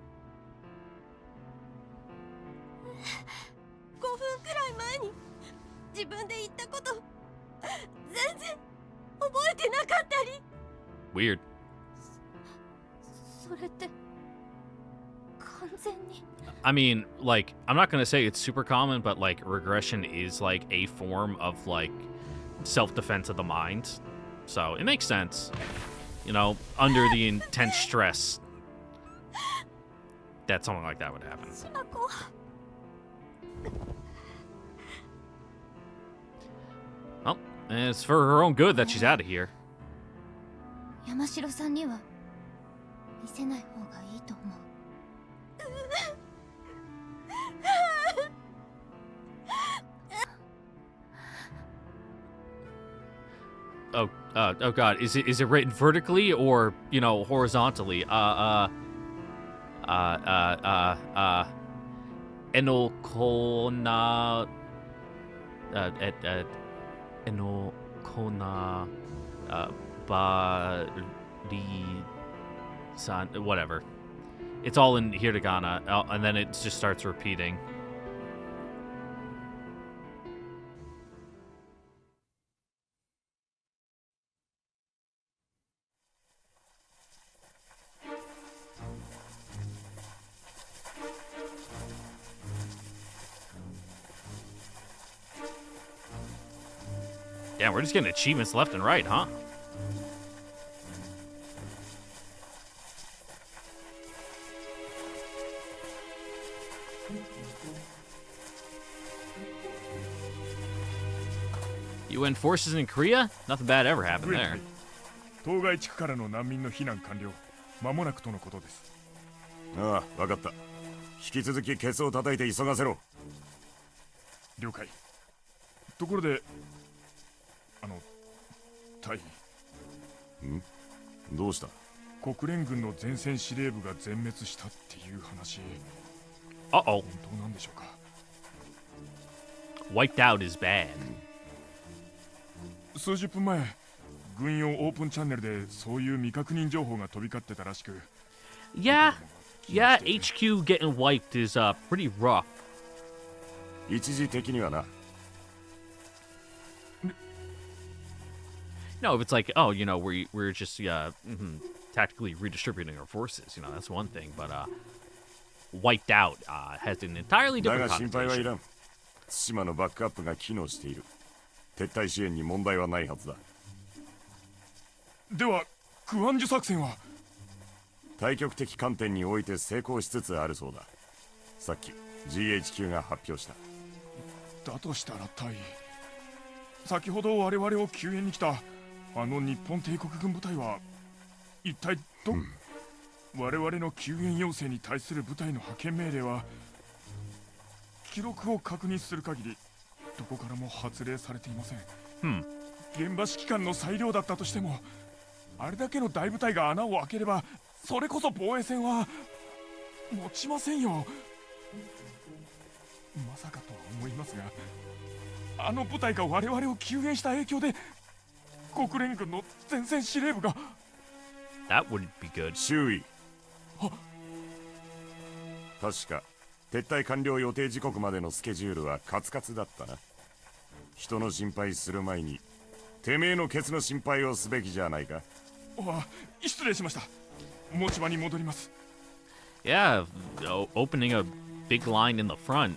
5分くらい前に自分で言ったこと全然覚えてなかったり Weird. それって完全に I mean, like, I'm not gonna say it's super common, but, like, regression is, like, a form of, like, self-defense of the mind. So, it makes sense. You know, under the intense stress, that something like that would happen. Well, it's for her own good that she's out of here. 山城さんには見せない方がいいと思う。Oh God! Is it written vertically or, you know, horizontally? Enokona. Eno Kona Ba Ri San, whatever. It's all in hiragana, and then it just starts repeating. Yeah, we're just getting achievements left and right, huh? UN forces in Korea? Nothing bad ever happened there. 当該地区からの難民の避難完了。間もなくとのことです。ああ、わかった。引き続きケツを叩いて急がせろ。了解。ところで、大尉。ん？どうした？国連軍の前線司令部が全滅したっていう話。本当なんでしょうか。Wiped out is bad. 数十分前、軍用オープンチャンネルでそういう未確認情報が飛び交ってたらしく。Yeah, HQ getting wiped is pretty rough. 一時的にはな。No, if it's like, oh, you know, we're just tactically redistributing our forces, you know, that's one thing. But wiped out has an entirely だ different が心配はい connotation. らん。対馬のバックアップが機能している。撤退支援に問題はないはずだ。では、クアンジュ作戦は対極的観点において成功しつつあるそうだ。さっき GHQ が発表した。だとしたら大尉、先ほど我々を救援に来たあの日本帝国軍部隊は一体我々の救援要請に対する部隊の派遣命令は記録を確認する限りどこからも発令されていません。現場指揮官の裁量だったとしても、あれだけの大部隊が穴を開ければそれこそ防衛戦は持ちませんよ。まさかとは思いますが、あの部隊が我々を救援した影響で国連軍の前線司令部が That wouldn't be good. 周囲。確か撤退完了予定時刻までのスケジュールはカツカツだったな。人の心配する前にてめえのケツの心配をすべきじゃないか。失礼しました。持ち場に戻ります。Yeah, opening a big line in the front.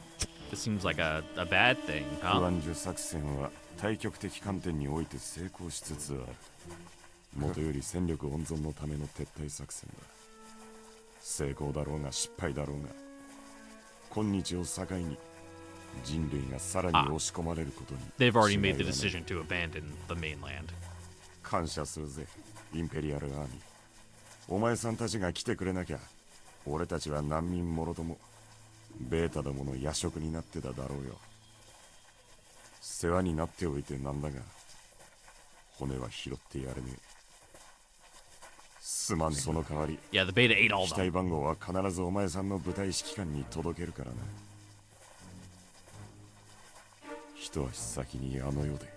This seems like a bad thing, ク huh? アンジュ作戦は対極的観点において成功しつつある。もとより戦力温存のための撤退作戦だ。成功だろうが失敗だろうが、今日を境に人類がさらに押し込まれることに。They've already made the decision to abandon the mainland. 感謝するぜ、インペリアルアーミー。お前さんたちが来てくれなきゃ、俺たちは難民もろともベータどもの夜食になってただろうよ。世話になっておいてなんだが、骨は拾ってやれねえ。すまん、その代わり。Yeah, the beta ate all 機 of 体 them. 番号は必ずお前さんの部隊指揮官に届けるからな。一足先にあの世で。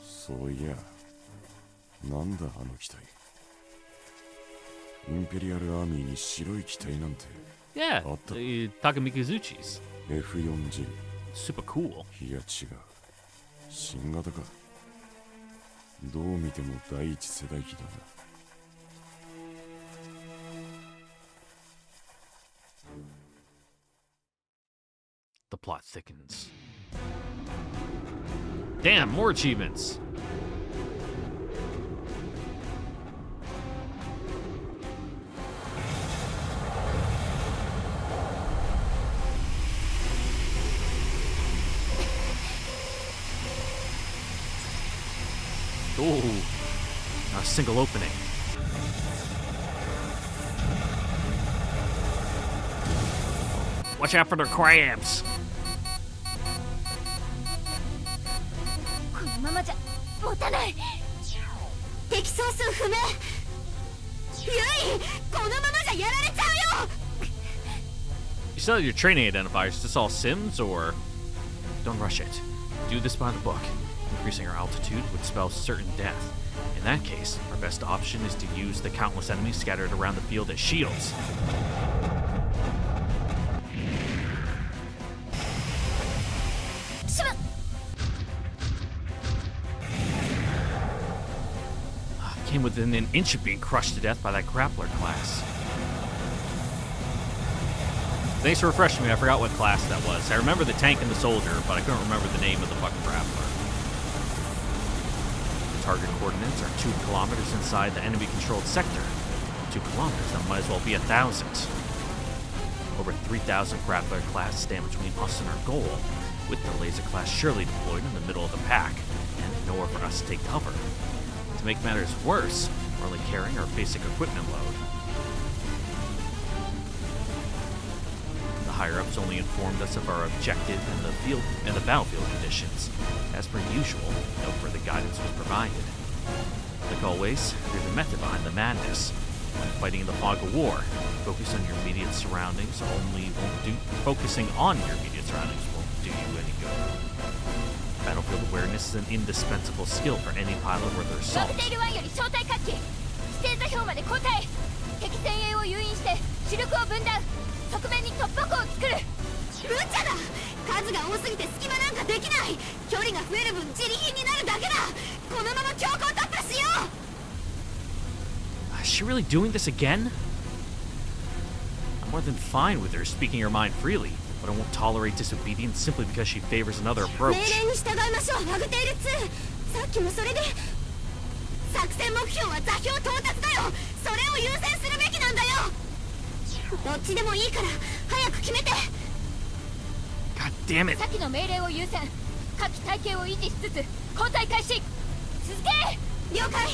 そういや、なんだあの機体。インペリアルアーミーに白い機体なんて。Yeah, the Takamikazuchis. F40。Super cool. いや違う。新型か。どう見ても第一世代機だな。The plot thickens. Damn, more achievements. Ooh, a single opening. Watch out for their crabs. このままじゃ持たない。敵総数不明。ゆい、このままじゃやられちゃうよ。 You still have your training identifiers. Is this all Sims or? Don't rush it. Do this by the book. Increasing our altitude would spell certain death. In that case, our best option is to use the countless enemies scattered around the field as shields. Came within an inch of being crushed to death by that grappler class. Thanks for refreshing me, I forgot what class that was. I remember the tank and the soldier, but I couldn't remember the name of the fucking grappler. The target coordinates are 2 kilometers inside the enemy-controlled sector. 2 kilometers, that might as well be 1,000. Over 3,000 grappler class stand between us and our goal, with the laser class surely deployed in the middle of the pack, and nowhere for us to take cover. To make matters worse, we're only carrying our basic equipment load. The higher-ups only informed us of our objective and the battlefield conditions. As per usual, no further guidance was provided. Like always, there's a method behind the madness. When fighting in the fog of war, focusing on your immediate surroundings won't do you any good. Battlefield awareness is an indispensable skill for any pilot worth their salt. 指定座標まで交代。敵前衛を誘引して主力を分断。側面に突破口を作る。無茶だ。数が多すぎて隙間なんかできない。距離が増える分自利品になるだけだ。このまま強行突破しよう。 Is she really doing this again? I'm more than fine with her speaking her mind freely, but I won't tolerate disobedience simply because she favors another approach. 命令に従いましょう、ワグテール2。さっきもそれで。作戦目標は座標到達だよ。それを優先するべきなんだよ。どっちでもいいから早く決めて。 God damn it. 先の命令を優先。下記体系を維持しつつ交代開始。続け。了解。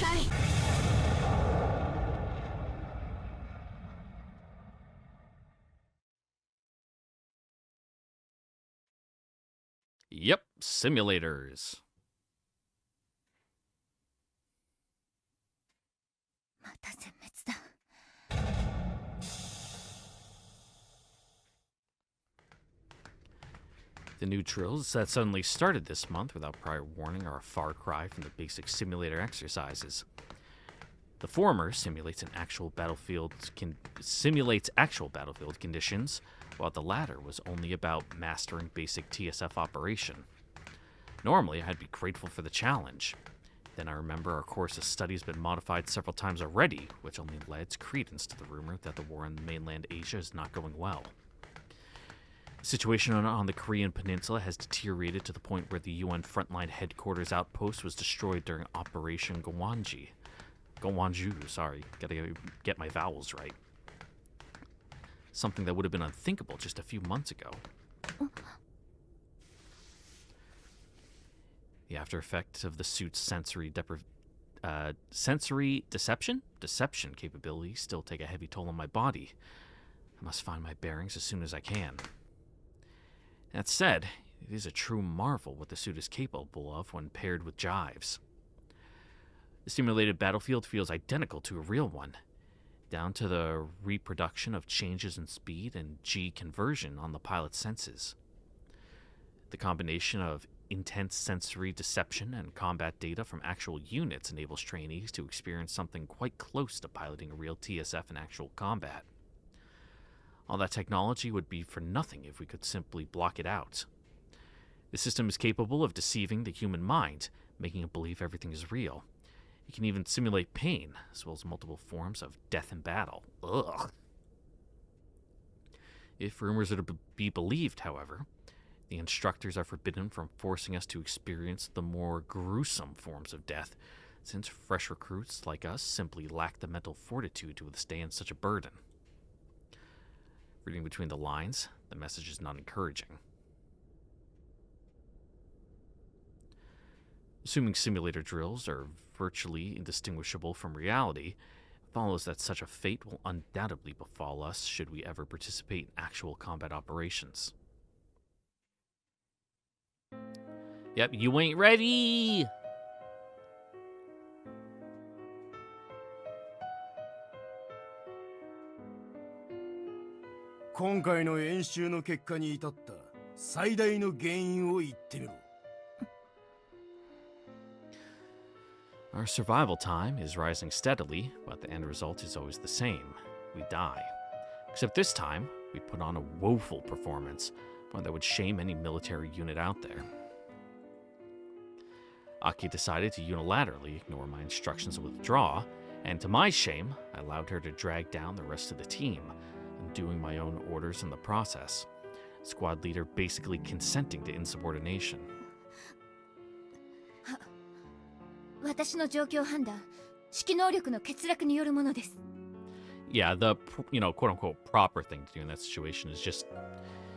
Yep, simulators. また全滅だ。 The new drills that suddenly started this month without prior warning are a far cry from the basic simulator exercises. The former simulates actual battlefield conditions, while the latter was only about mastering basic TSF operation. Normally, I'd be grateful for the challenge. Then I remember our course of study has been modified several times already, which only lends credence to the rumor that the war in mainland Asia is not going well. The situation on the Korean peninsula has deteriorated to the point where the UN frontline headquarters outpost was destroyed during Operation Gwanju, sorry, gotta get my vowels right. Something that would have been unthinkable just a few months ago. The after effects of the suit's sensory deception capabilities still take a heavy toll on my body. I must find my bearings as soon as I can. That said, it is a true marvel what the suit is capable of when paired with jives. The simulated battlefield feels identical to a real one, down to the reproduction of changes in speed and G conversion on the pilot's senses. The combination of intense sensory deception and combat data from actual units enables trainees to experience something quite close to piloting a real TSF in actual combat. All that technology would be for nothing if we could simply block it out. The system is capable of deceiving the human mind, making it believe everything is real. It can even simulate pain, as well as multiple forms of death in battle. Ugh. If rumors are to be believed, however, the instructors are forbidden from forcing us to experience the more gruesome forms of death, since fresh recruits like us simply lack the mental fortitude to withstand such a burden. Reading between the lines, the message is not encouraging. Assuming simulator drills are virtually indistinguishable from reality, it follows that such a fate will undoubtedly befall us should we ever participate in actual combat operations. Yep, you ain't ready! 今回の演習の結果に至った最大の原因を言ってみろ。 Our survival time is rising steadily, but the end result is always the same. We die. Except this time, we put on a woeful performance, one that would shame any military unit out there. Aki decided to unilaterally ignore my instructions to withdraw, and to my shame, I allowed her to drag down the rest of the team, undoing my own orders in the process. Squad leader basically consenting to insubordination. 私の状況判断、指揮能力の欠落によるものです。Yeah, the, quote unquote proper thing to do in that situation is just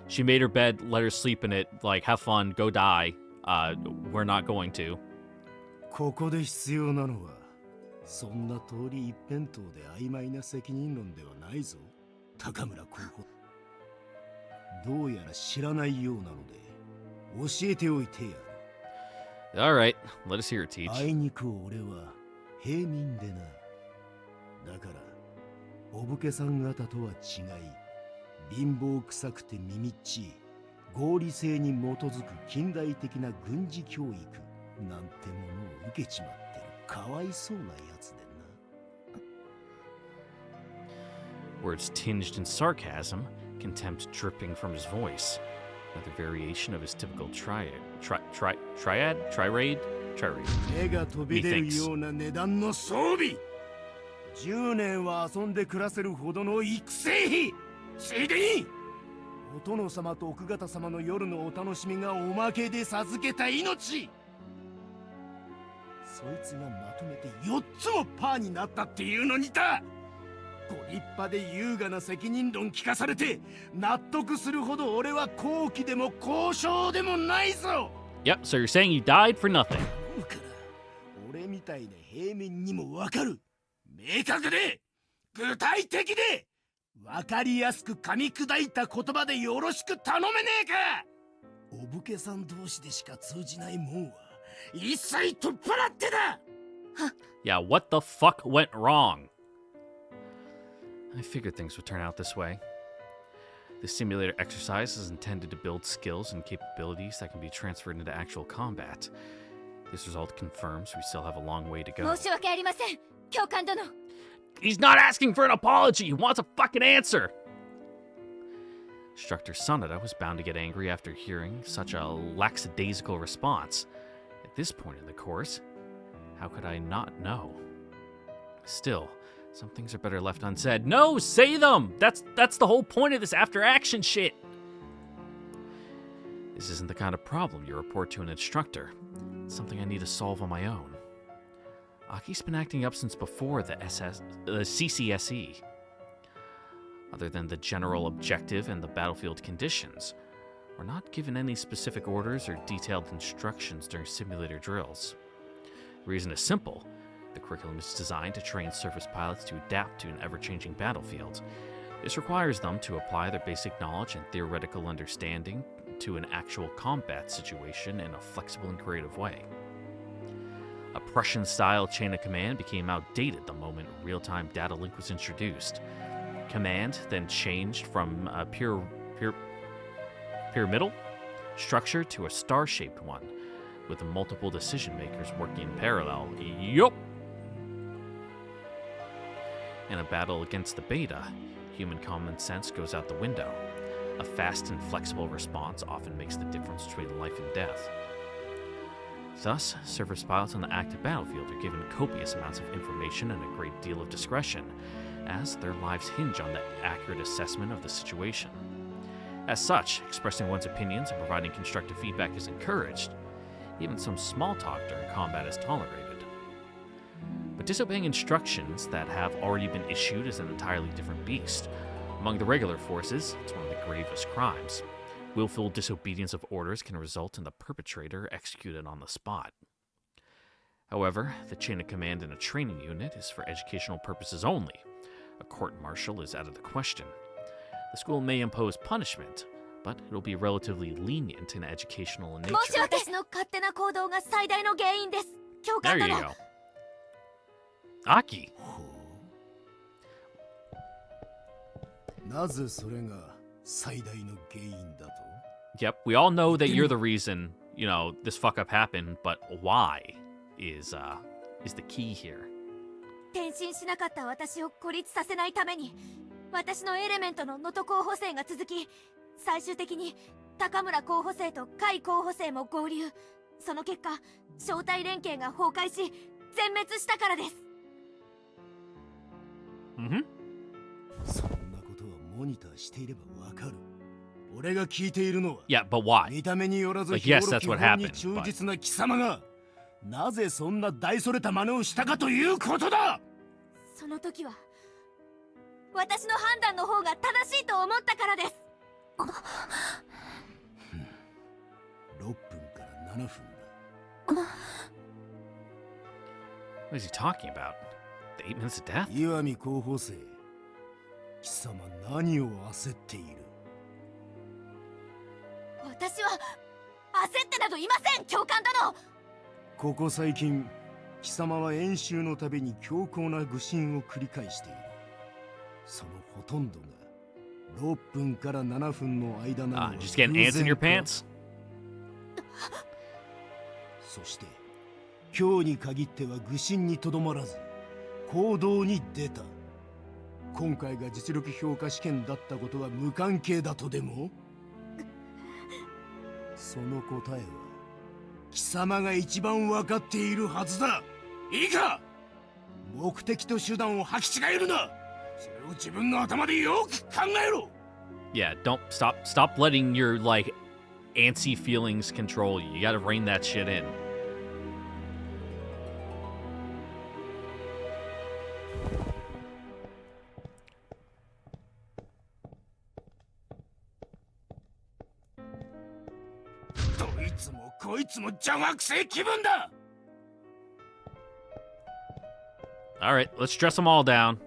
she made her bed, let her sleep in it, like have fun, go die. We're not going to. ここで必要なのはそんな通り一辺倒で曖昧な責任論ではないぞ、高村候補。どうやら知らないようなので教えておいてやる。 Alright, let us hear it, Teach. あいにく俺は平民でな。だからお武家さん方とは違い、貧乏臭くてみみっちい合理性に基づく近代的な軍事教育なんてものを受けちまってるかわいそうなやつでな。 Words tinged in sarcasm, contempt dripping from his voice. Another variation of his typical tirade. 目が飛び出るような値段の装備。10年は遊んで暮らせるほどの育成費。ついでにお殿様と奥方様の夜のお楽しみがおまけで授けた命。そいつがまとめて4つもパーになったっていうのにだ。ご立派で優雅な責任論聞かされて納得するほど俺は高貴でも高尚でもないぞ。 Yep, so you're saying you died for nothing. 俺みたいな平民にもわかる。明確で具体的でわかりやすく噛み砕いた言葉でよろしく頼めねえか。お武家さん同士でしか通じないもんは一切取っ払ってだ。 Yeah, what the fuck went wrong? I figured things would turn out this way. The simulator exercise is intended to build skills and capabilities that can be transferred into actual combat. This result confirms we still have a long way to go. 申し訳ありません、教官殿。 He's not asking for an apology! He wants a fucking answer! Instructor Sanada was bound to get angry after hearing such a lackadaisical response. At this point in the course, how could I not know? Still, some things are better left unsaid. No, say them! That's the whole point of this after-action shit! This isn't the kind of problem you report to an instructor. It's something I need to solve on my own. Aki's been acting up since before the CCSE. Other than the general objective and the battlefield conditions, we're not given any specific orders or detailed instructions during simulator drills. The reason is simple. The curriculum is designed to train surface pilots to adapt to an ever-changing battlefield. This requires them to apply their basic knowledge and theoretical understanding to an actual combat situation in a flexible and creative way. A Prussian-style chain of command became outdated the moment real-time data link was introduced. Command then changed from a pyramidal structure to a star-shaped one, with multiple decision-makers working in parallel. Yup! In a battle against the Beta, human common sense goes out the window. A fast and flexible response often makes the difference between life and death. Thus, surface pilots on the active battlefield are given copious amounts of information and a great deal of discretion, as their lives hinge on the accurate assessment of the situation. As such, expressing one's opinions and providing constructive feedback is encouraged. Even some small talk during combat is tolerated. But disobeying instructions that have already been issued is an entirely different beast. Among the regular forces, it's one of the gravest crimes. Willful disobedience of orders can result in the perpetrator executed on the spot. However, the chain of command in a training unit is for educational purposes only. A court-martial is out of the question. The school may impose punishment, but it'll be relatively lenient and educational in nature. 私の勝手な行動が最大の原因です、教 There 官 you 殿。 go. Aki! なぜそれが最大の原因だと？ Yep, we all know that you're the reason, this fuck up happened, but why is the key here. 転身しなかった私を孤立させないために、私のエレメントの能登候補生が続き、最終的に高村候補生と甲斐候補生も合流。その結果、正体連携が崩壊し、全滅したからです。そんなことはモニターしていればわかる。俺が聞いているのは、Yeah, but why? 見た目によらず Like, 日 yes, 頃 that's 基 what 本に happened, 忠実な貴様が、なぜそんな大それた真似をしたかということだ。その時は私の判断の方が正しいと思ったからです。6分から7分だ。What is he talking about? The 8 minutes of death? 岩見候補生、貴様何を焦っている。私は焦ってなどいません、教官殿。ここ最近、貴様は演習のたびに強硬な愚信を繰り返している。そのほとんどが6分から7分の間なのは Just getting ants in your pants? そして今日に限っては愚信にとどまらず行動に出た。今回が実力評価試験だったことは無関係だとでも。その答えは貴様が一番分かっているはずだ。いいか、目的と手段を履き違えるな。それを自分の頭でよく考えろ。 Yeah, don't stop letting your like antsy feelings control you. You gotta rein that shit in. All right, let's dress them all down.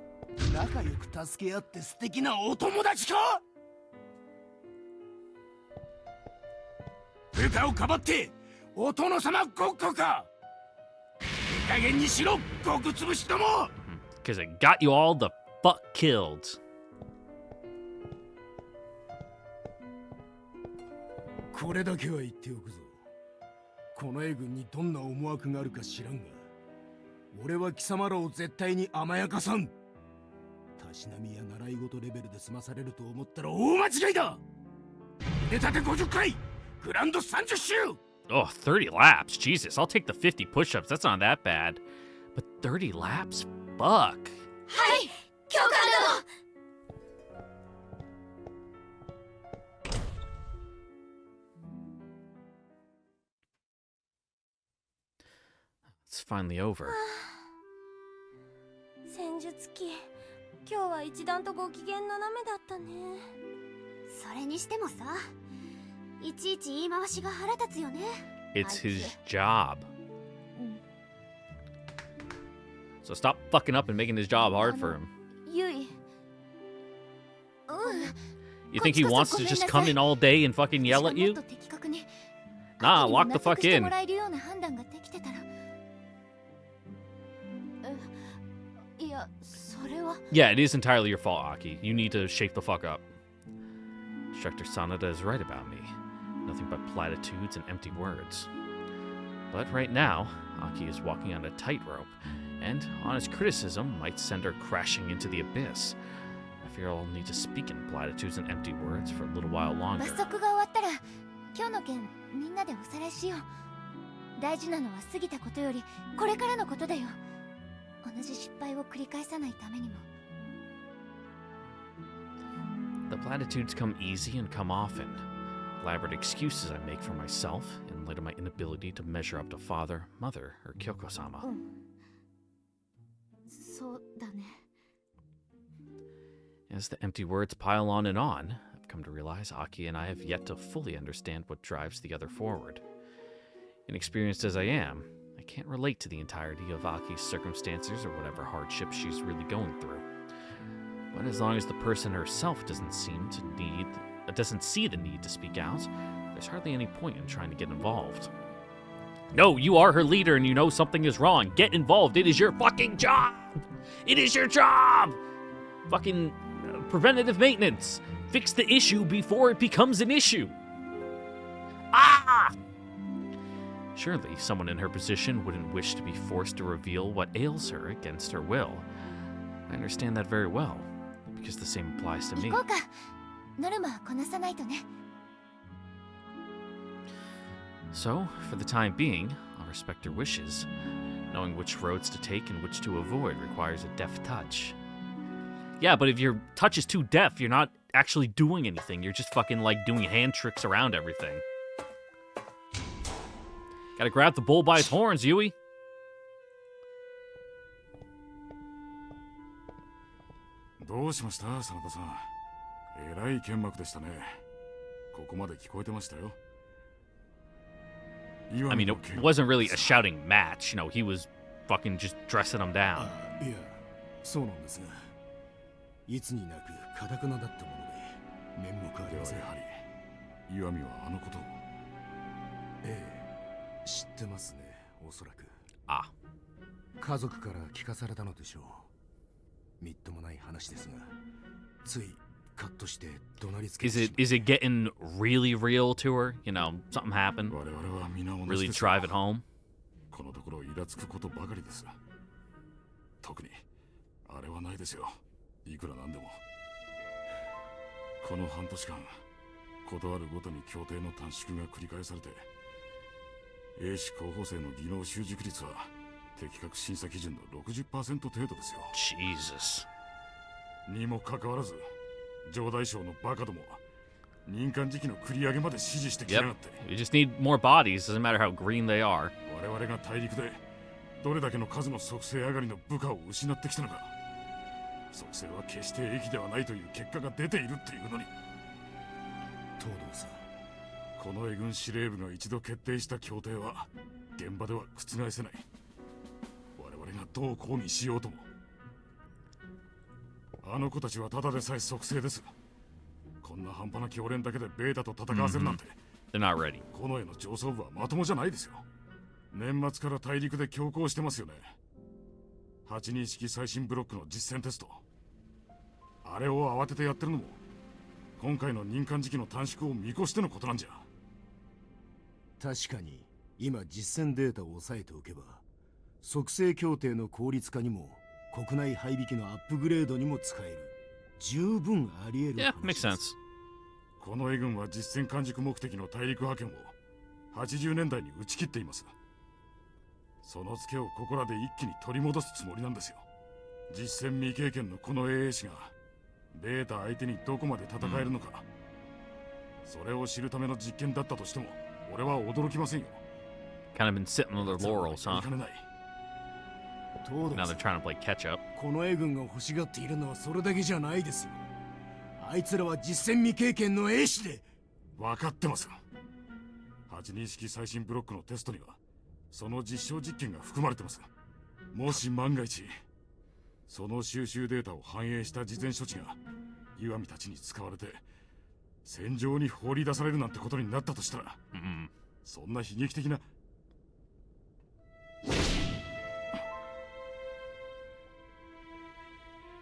仲良く助け合って素敵なお友達か。部下をかばってお殿様ごっこか。いい加減にしろ、極つぶしども。Because it got you all the fuck killed. これだけは言っておくぞ。近衛軍にどんな思惑があるか知らんが、俺は貴様らを絶対に甘やかさん。たしなみや習い事レベルで済まされると思ったら大間違いだ。腕立て50回、グランド30周。Oh, 30 laps. Jesus, I'll take the 50 push-ups. That's not that bad. But 30 laps? Fuck. はい、教官殿。It's finally over. 戦術機、今日は一段とご機嫌斜めだったね。それにしてもさ、いちいち言い回しが腹立つよね。 It's his job. So stop fucking up and making his job hard for him. ゆい。You think he wants to just come in all day and fucking yell at you? Nah, lock the fuck in. Yeah, it is entirely your fault, Aki. You need to shake the fuck up. Instructor Sanada is right about me. Nothing but platitudes and empty words. But right now, Aki is walking on a tightrope, and honest criticism might send her crashing into the abyss. I fear I'll need to speak in platitudes and empty words for a little while longer. 罰則が終わったら今日の件みんなでおさらいしよう。大事なのは過ぎたことよりこれからのことだよ。同じ失敗を繰り返さないためにも。The platitudes come easy and come often. Elaborate excuses I make for myself in light of my inability to measure up to father, mother, or Kyoko-sama. そうだね。As the empty words pile on and on, I've come to realize Aki and I have yet to fully understand what drives the other forward. Inexperienced as I am, I can't relate to the entirety of Aki's circumstances or whatever hardship she's really going through. But as long as the person herself doesn't see the need to speak out, there's hardly any point in trying to get involved. No, you are her leader and you know something is wrong. Get involved. It is your fucking job. It is your job. Fucking preventative maintenance. Fix the issue before it becomes an issue. Surely someone in her position wouldn't wish to be forced to reveal what ails her against her will. I understand that very well, because the same applies to me. 行こうか。ノルマはこなさないとね。So, for the time being, I'll respect her wishes. Knowing which roads to take and which to avoid requires a deft touch. Yeah, but if your touch is too deft, you're not actually doing anything. You're just fucking like doing hand tricks around everything. Gotta grab the bull by its horns, Yui. どうしました、真田さん。えらい剣幕でしたね。ここまで聞こえてましたよ。I mean, it wasn't really a shouting match. You know, he was fucking just dressing them down. いや、そうなんですが、いつになく堅くなだったもので面目ありません。やはり岩見はあのことを。ええ、知ってますね、おそらく。あ、家族から聞かされたのでしょう。みっともない話ですが、ついカットして怒鳴りつけてしまう。is it getting really real to her? You know, something happened. 我々は皆同じ Really です。 drive it home. このところイラつくことばかりです。特にあれはないですよ。いくらなんでも。この半年間、ことあるごとに協定の短縮が繰り返されて、英士候補生の技能習熟率は適格審査基準の 60% 程度ですよ。Jesus. にもかかわらず、上大将のバカどもは任官時期の繰り上げまで指示してきやがって。You just need more bodies. Doesn't matter how green they are. 我々が大陸でどれだけの数の属性上がりの部下を失ってきたのか。属性は決して益ではないという結果が出ているっていうのに。東堂さん、この江軍司令部が一度決定した協定は現場では覆せない。我々がどう抗議しようとも。あの子たちはただでさえ属性です。こんな半端な強連だけでベータと戦わせるなんて。They're not ready. この絵の上層部はまともじゃないですよ。年末から大陸で強行してますよね。8人式最新ブロックの実践テスト。あれを慌ててやってるのも今回の任官時期の短縮を見越してのことなんじゃ。確かに今実践データを押さえておけば、属性協定の効率化にも国内配引のアップグレードにも使える。十分あり得る Yeah, 話 makes です。 sense. この江軍は実戦完熟目的の大陸派遣を80年代に打ち切っています。そのツケをここらで一気に取り戻すつもりなんですよ。実戦未経験のこの英士がベータ相手にどこまで戦えるのか、それを知るための実験だったとしても俺は驚きませんよ。 Kind of been sitting on their laurels, や huh? りかねない。東堂 Now さ they're ん、 trying to play catch up. この英軍が欲しがっているのはそれだけじゃないですよ。あいつらは実戦未経験の英士で。分かってます。8人式最新ブロックのテストにはその実証実験が含まれてます。もし万が一その収集データを反映した事前処置が岩見たちに使われて戦場に放り出されるなんてことになったとしたら、そんな悲劇的な。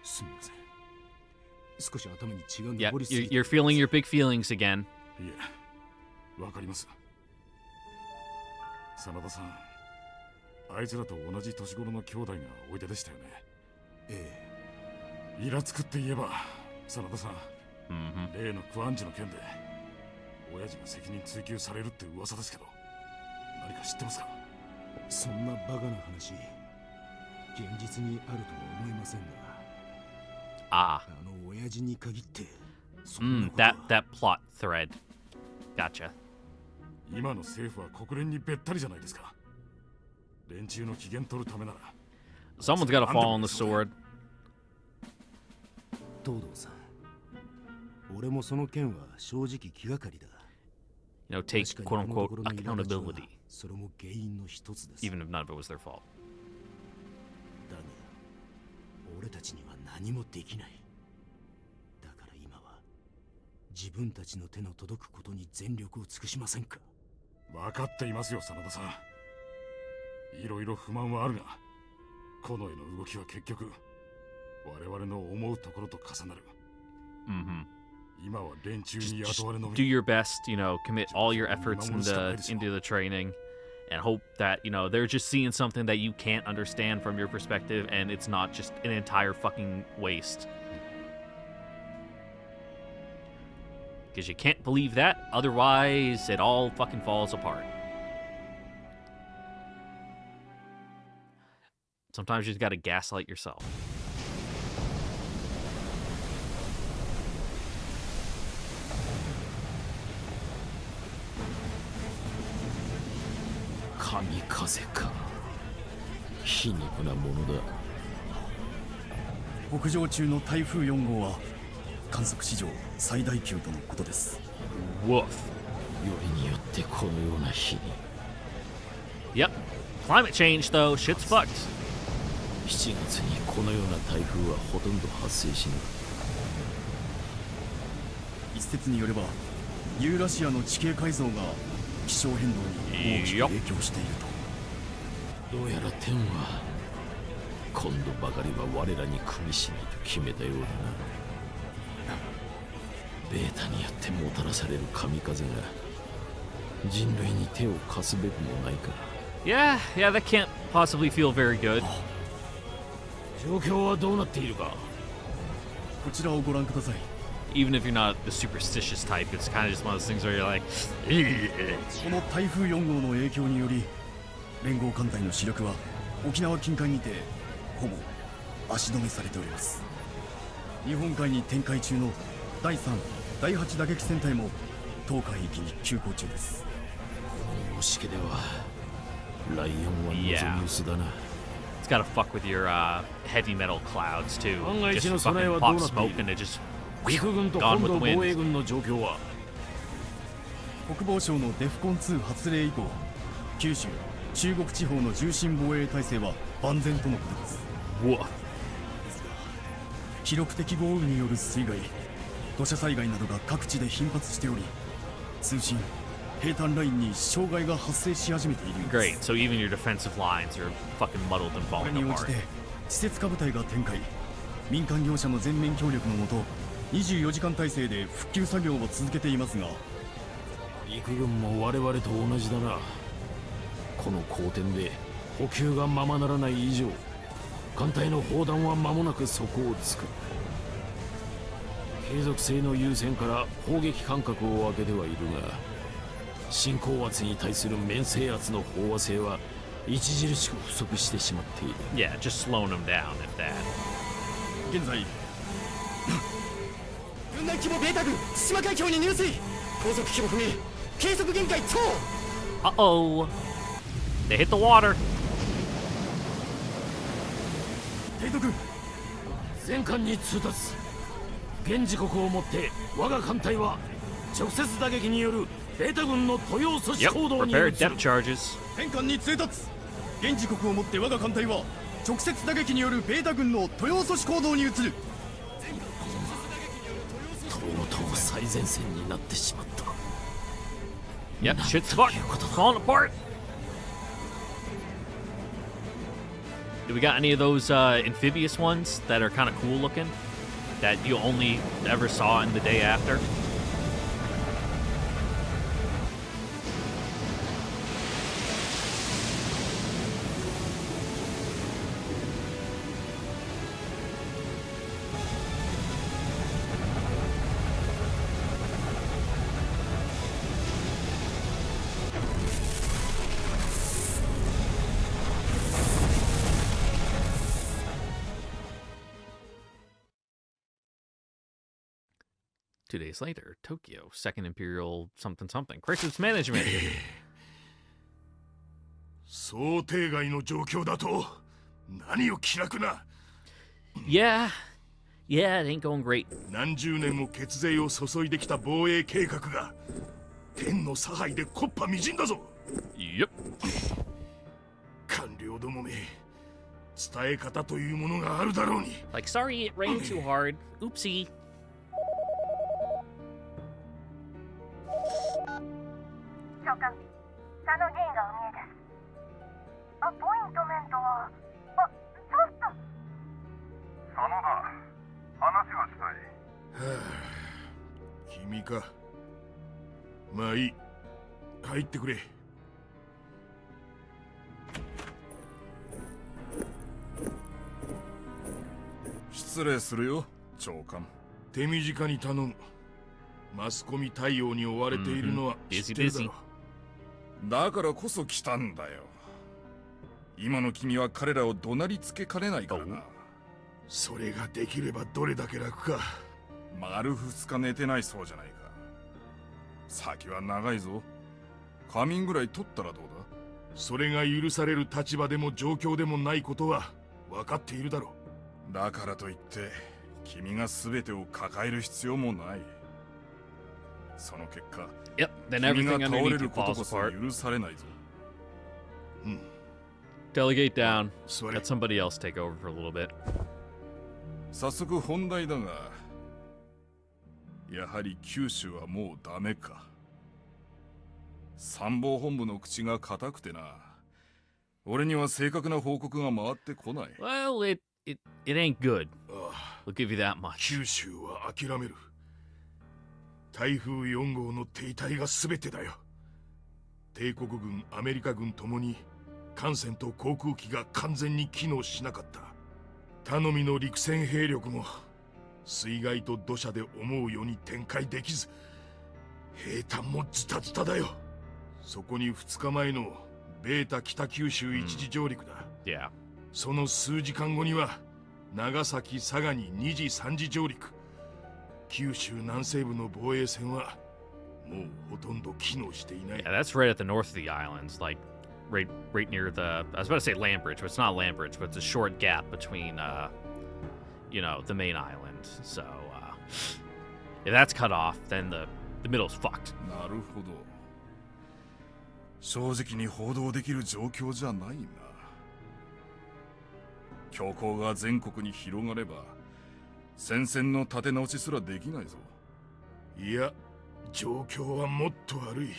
すみません。少し頭に血が Yeah, 上りすぎ you're, て。 you're feeling your big feelings again. いえ、わかります。真田さん、あいつらと同じ年頃の兄弟がおいででしたよね。えイラつくって言えば、真田さん、 Mm-hmm. 例のクアンジの件で親父が責任追及されるって噂ですけど、何か知ってますか？え、そんなバカな話、現実にあるとは思いませんが、 Ah, あの親父に限ってそんなこと that は。 that plot thread. Gotcha. 今の政府は国連にべったりじゃないですか。連中の機嫌取るためなら Someone's got to fall on the sword. 東堂さん、俺もその件は正直気がかりだ。 You know, take 確かに quote このとこ unquote ろの苛立ちは accountability, それも原因の一つです。 even if none of it was their fault. だが俺たちには何もできない。だから今は自分たちの手の届くことに全力を尽くしませんか？分かっていますよ、真田さん。いろいろ不満はあるが、この絵の動きは結局我々の思うところと重なる。 Mm-hmm. 今は連中 Just, に just 雇われの do your best, you know, commit all your efforts into the training, and hope that, you know, they're just seeing something that you can't understand from your perspective, and it's not just an entire fucking waste. Because you can't believe that, otherwise it all fucking falls apart. Sometimes you just gotta gaslight yourself. Kami Kazeか。皮肉なものだ。北上中の台風4号は観測史上最大級とのことです。Woof. よりによってこのような日に。Yep. Climate change, though. Shit's fucked. 7月にこのような台風はほとんど発生しない。一説によればユーラシアの地形改造が気象変動に大きく影響していると。どうやら天は今度ばかりは我らに組みしないと決めたようだな。ベータによってもたらされる神風が人類に手を貸すべくもないか。Yeah, that can't possibly feel very good. 状況はどうなっているか。こちらをご覧ください。Even if you're not the superstitious type, it's kind of just one of those things where you're like, この台風4号の影響により連合艦隊の主力は沖縄近海にてほぼ足止めされております。日本海に展開中の第3、第8打撃戦隊も東海域に急行中です。この押しけではライオンは望み薄だな。it's gotta fuck with your heavy metal clouds too. 万が一 Just の備え fucking はどう pop なってい smoke る。 and it just 陸軍と gone 本 with 土 the 防衛 wind. 軍の状況は。国防省のデフコン2発令以降、九州、中国地方の重心防衛体制は万全とのことです。Woof. 記録的豪雨による水害、土砂災害などが各地で頻発しており、通信、兵站ラインに障害が発生し始めているようです。 Great. So even your defensive lines are fucking muddled and これ falling に応じ apart. て施設化部隊が展開、民間業者の全面協力のもと24時間体制で復旧作業を続けていますが、陸軍も我々と同じだな。この好天で補給がままならない以上、艦隊の砲弾は間もなく底をつく。継続性の優先から砲撃間隔を空けてはいるが、進行圧に対する面制圧の飽和性は著しく不足してしまっている。Yeah, just slowing them down at that. 現在軍団規模ベータ軍対馬海峡に入水。航続規模不明、計測限界超。 Uh-oh. They hit the water. 提督、全艦に通達。現時刻をもって我が艦隊は直接打撃によるベータ軍の渡洋阻止 Yep, 行動に移 prepare る。 depth charges. 全艦に通達。現時刻をもって我が艦隊は直接打撃によるベータ軍の渡洋阻止行動に移る。とうとう最前線になってしまった。 Yep, shit's fucked. Falling apart. Do we got any of those amphibious ones that are kind of cool looking that you only ever saw in the day after? Two days later, Tokyo, Second Imperial something something. Crisis management. 想定外の状況だと。何を気楽な。Yeah, it ain't going great. 何十年も血税を注いできた防衛計画が天の差配で木っ端みじんだぞ。Yep. 官僚どもめ、伝え方というものがあるだろうに。 Like, sorry, it rained too hard. Oopsie. 長官、佐野議員がお見えです。アポイントメントは、ちょっと。佐野だ。話がしたい。はあ、君か。まあいい。入ってくれ。失礼するよ、長官。手短に頼む。マスコミ対応に追われているのは知ってるだろう。だからこそ来たんだよ。今の君は彼らを怒鳴りつけかねないからな。それができればどれだけ楽か。丸2日寝てないそうじゃないか。先は長いぞ。仮眠ぐらい取ったらどうだ？それが許される立場でも状況でもないことは分かっているだろう。だからといって君が全てを抱える必要もない。その結果、Yep, then 君が everything 倒れ underneath る you ことこ falls そ apart. 許されないぞ。Delegate down. Let somebody else take over for a little bit. 早速本題だが、やはり九州はもうダメか。参謀本部の口が固くてな。俺には正確な報告が回ってこない。Well, it ain't good. We'll give you that much. 九州は諦める。台風4号の停滞が全てだよ。帝国軍、アメリカ軍ともに艦船と航空機が完全に機能しなかった。頼みの陸戦兵力も水害と土砂で思うように展開できず、兵隊もズタズタだよ。そこに2日前のベータ北九州一時上陸だ。Yeah. その数時間後には長崎佐賀に2時3時上陸。九州南西部の防衛線はもうほとんど機能していない。Yeah, that's right at the north of the islands, like right near the. I was about to say land bridge, but it's not land bridge, but it's a short gap between, the main island. So if that's cut off, then the middle's fucked. なるほど。正直に報道できる状況じゃないな。強行が全国に広がれば戦線の立て直しすらできないぞ。いや、状況はもっと悪い。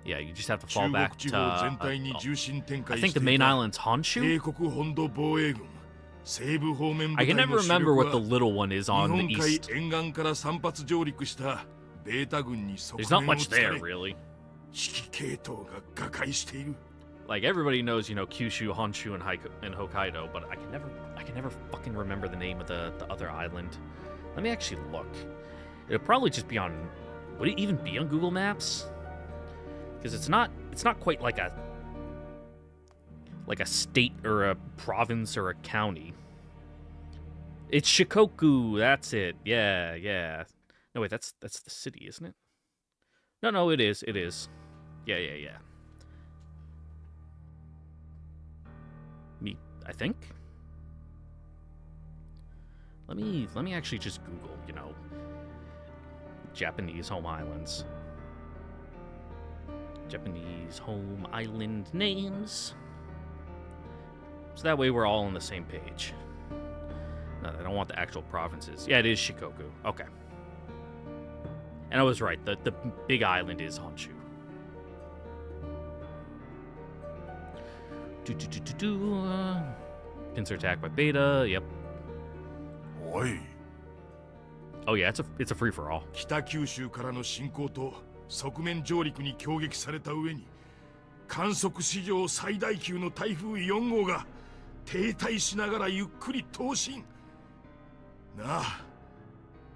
Yeah, you just have to fall back to. 全体に重心展 I 開 think して the い main た island's Honshu. 帝国本土防衛軍西部方面部 I 隊 can の never 主 remember 力 what the は little one is 日 on 本 the 海 east. 沿岸から散発上陸したベータ軍に側 There's not 面を much つかれ there, really. 指揮系統が瓦解している。 Like everybody knows, Kyushu, Honshu, and Hokkaido, but I can never fucking remember the name of the other island. Let me actually look. It'll probably just be on. Would it even be on Google Maps? Because it's not quite like a state or a province or a county. It's Shikoku. That's it. Yeah. No wait, that's the city, isn't it? No, it is. Yeah. I think. Let me actually just Google, Japanese home islands. Japanese home island names. So that way we're all on the same page. No, I don't want the actual provinces. Yeah, it is Shikoku. Okay. And I was right. The big island is Honshu. Pincer attack by Beta. Yep. おい。 Oh yeah, it's a free for all. 北九州からの侵攻と側面上陸に攻撃された上に観測史上最大級の台風4号が停滞しながらゆっくり東進。なあ、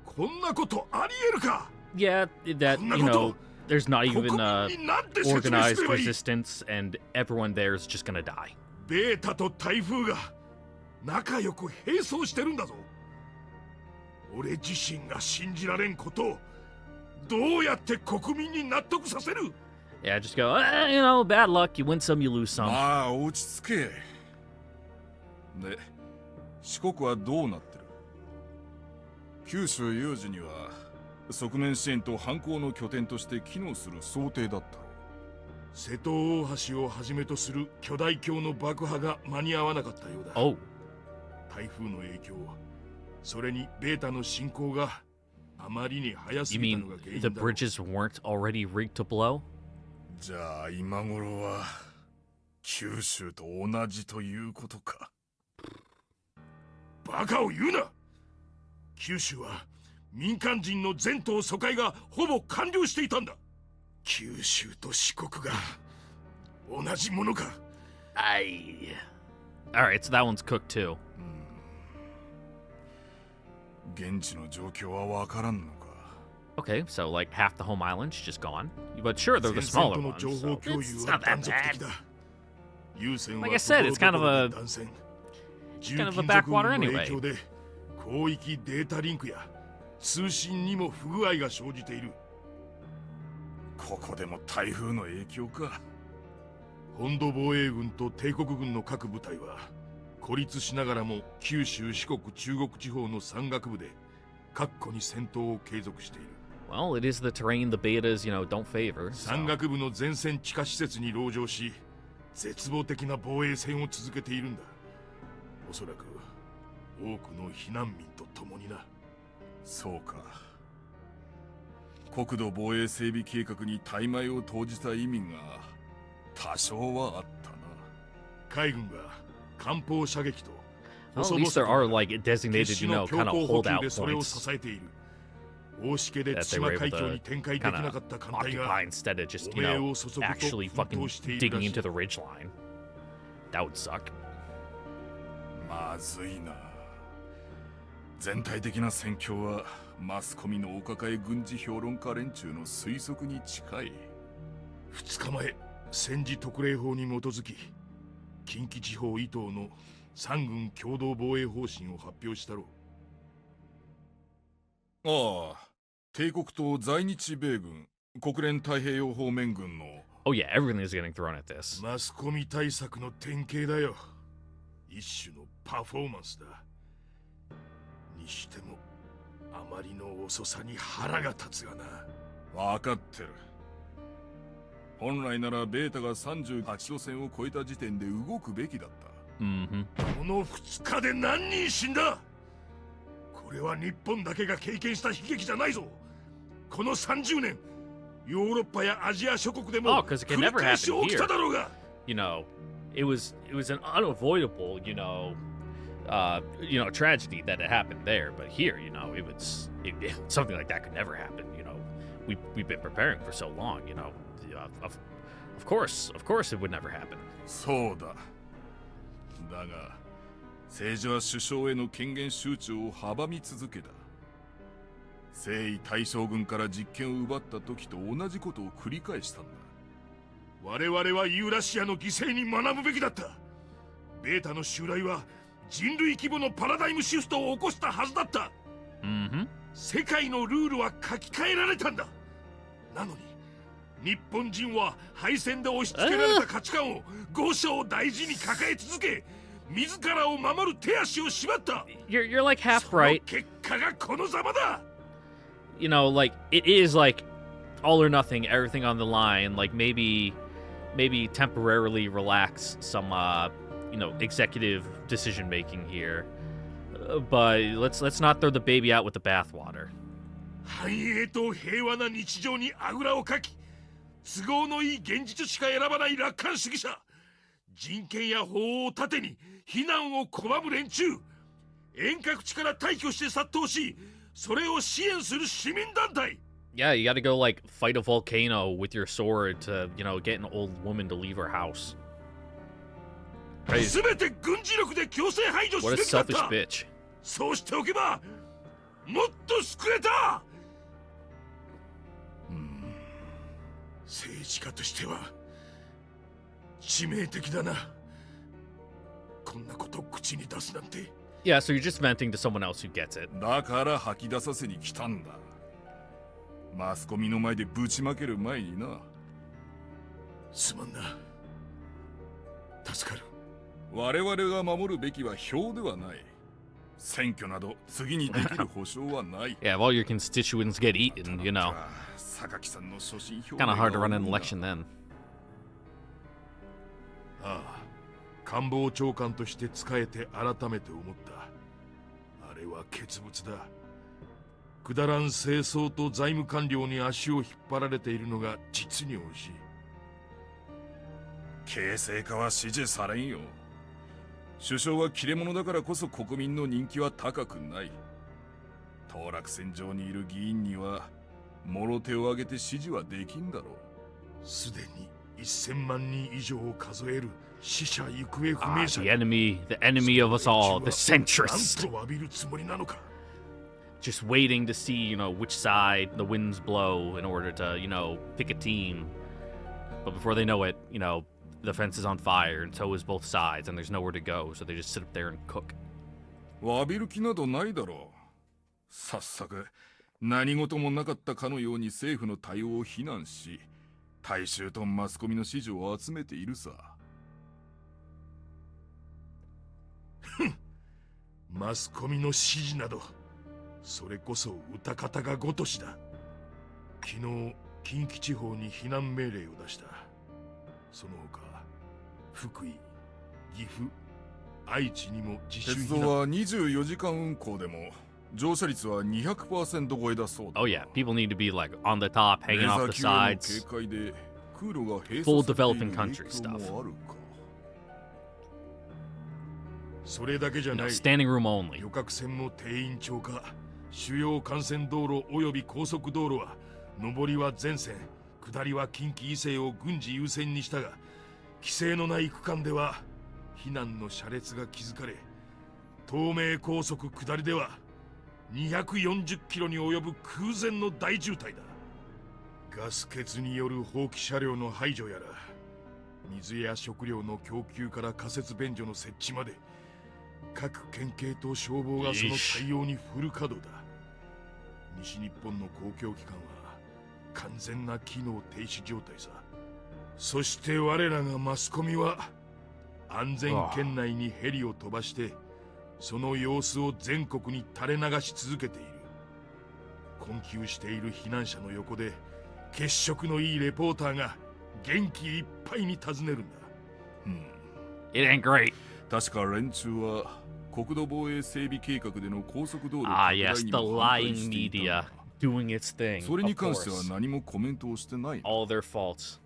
こんなことありえるか? Yeah, that, there's not even organized resistance and everyone there is just gonna die. ベータと台風が仲良く並走してるんだぞ。俺自身が信じられんことをどうやって国民に納得させる? Yeah, just go, bad luck, you win some, you lose some. まあ、落ち着け。で、四国はどうなってる？九州有事には側面支援と反攻の拠点として機能する想定だったろう。瀬戸大橋をはじめとする巨大橋の爆破が間に合わなかったようだ。Oh. 台風の影響、それにベータの進行があまりに早す You ぎたの mean が原因 the だろう。 bridges weren't already rigged to blow? じゃあ今頃は九州と同じということか。バカを言うな。九州は民間人の全島疎開がほぼ完了していたんだ。九州と四国が同じものか。Alright, so that one's cooked too. 現地の状況はわからんのか。 Okay, so like half the home island's just gone. But sure, they're the smaller ones, so it's not that bad. Like I said, it's kind of a backwater anyway. 広域データリンクや通信にも不具合が生じている。ここでも台風の影響か。本土防衛軍と帝国軍の各部隊は孤立しながらも九州、四国、中国地方の山岳部で確固に戦闘を継続している。Well, it is the terrain the betas, don't favor. 山岳部の前線地下施設に籠城し、絶望的な防衛戦を続けているんだ。おそらく多くの避難民と共にな。そうか。国土防衛整備計画に大枚を投じた意味が多少はあったな。海軍が艦砲射撃と Well, at least there are like designated, kind of holdout でそれを points 支えている。大しけで that 対 they 馬 were 海 able 峡に to 展開でき kind なか of った艦隊 occupy が instead of just, 汚名を注ぐと actually 奮 fucking 闘している digging らしい。 into the ridge line. That would suck. まずいな。全体的な戦況はマスコミのお抱え軍事評論家連中の推測に近い。2日前、戦時特例法に基づき近畿地方以東の三軍共同防衛方針を発表したろう。ああ、帝国と在日米軍、国連太平洋方面軍の。 Oh yeah, everything is getting thrown at this. マスコミ対策の典型だよ。一種のパフォーマンスだ。にしてもあまりの遅さに腹が立つがな。分かってる。本来ならベータが38度線を超えた時点で動くべきだった。この2日で何人死んだ。これは日本だけが経験した悲劇じゃないぞ。この30年、ヨーロッパやアジア諸国でも because it can 繰り never 返し happen 起きた here. だろうが。It was an unavoidable, tragedy that it happened there. But here, something like that could never happen. We've been preparing for so long. Of course, it would never happen. そうだ。だが、政治は首相への権限集中を阻み続けた。征夷大将軍から実権を奪った時と同じことを繰り返したんだ。我々はユーラシアの犠牲に学ぶべきだった。ベータの襲来は人類規模のパラダイムシフトを起こしたはずだった。世界のルールは書き換えられたんだ。なのに日本人は敗戦で押し付けられた価値観を五章大事に抱え続け、自らを守る手足を縛った。 You're like half right. 結果がこのざまだ。Like it is like all or nothing, everything on the line. Like maybe temporarily relax some executive decision making here, but let's not throw the baby out with the bathwater. 繁栄と平和な日常にあぐらをかき、都合のいい現実しか選ばない楽観主義者、人権や法を盾に非難を拒む連中、遠隔地から大挙して殺到し、それを支援する市民団体。Yeah, you gotta go like fight a volcano with your sword to, get an old woman to leave her house. すべて軍事力で強制排除す What べ a きだった。 selfish bitch. そうしておけばもっと救えた。政治家としては致命的だな。こんなこと口に出すなんて。Yeah, so you're just venting to someone else who gets it. だから吐き出させに来たんだ。マスコミの前でぶちまける前にな。すまんな。助かる。我々が守るべきは票ではない。選挙など次にできる保証はない。Yeah, if all your constituents get eaten, 榊さんの所信票 kind of hard to run an election then. ああ、官房長官として仕えて改めて思った。あれは傑物だ。くだらん清掃と財務官僚に足を引っ張られているのが実に惜しい。形成化は支持されんよ。首相は切れ者だからこそ国民の人気は高くない。当落線上にいる議員にはもろ手を挙げて支持はできんだろう。すでに1000万人以上を数える死者行方不明者。the enemy of us all, the centrists. 何と詫びるつもりなのか。just waiting to see, which side the winds blow in order to, pick a team. But before they know it, the fence is on fire and so is both sides and there's nowhere to go, so they just sit up there and cook. 詫びる気などないだろう。さっさく何事もなかったかのように政府の対応を非難し、大衆とマスコミの支持を集めているさ。マスコミの支持など、それこそ歌方がごとしだ。昨日、近畿地方に避難命令を出した。その他、福井、岐阜、愛知にも自主鉄道は24時間運行でも乗車率は 200% 超えだそうだ。Oh yeah, people need to be like on the top, hanging off the sides. 警戒で空路が閉 Full 鎖されてい developing る country 影響 stuff. もあるか。それだけじゃない。Standing room only. 旅客船も定員超過。主要幹線道路および高速道路は上りは全線、下りは近畿以西を軍事優先にしたが、規制のない区間では避難の車列が築かれ、東名高速下りでは240キロに及ぶ空前の大渋滞だ。ガス欠による放棄車両の排除やら、水や食料の供給から仮設便所の設置まで、各県警と消防がその対応にフル稼働だ。西日本の公共機関は完全な機能停止状態さ。そして我らがマスコミは安全圏内にヘリを飛ばしてその様子を全国に垂れ流し続けている。困窮している避難者の横で血色のいいレポーターが元気いっぱいに尋ねるんだ。It ain't great. 確か連中は国土防衛整備計画での高速道路 yes, the lying media doing its thing. それに関しては何もコメントをしてない。All their faults.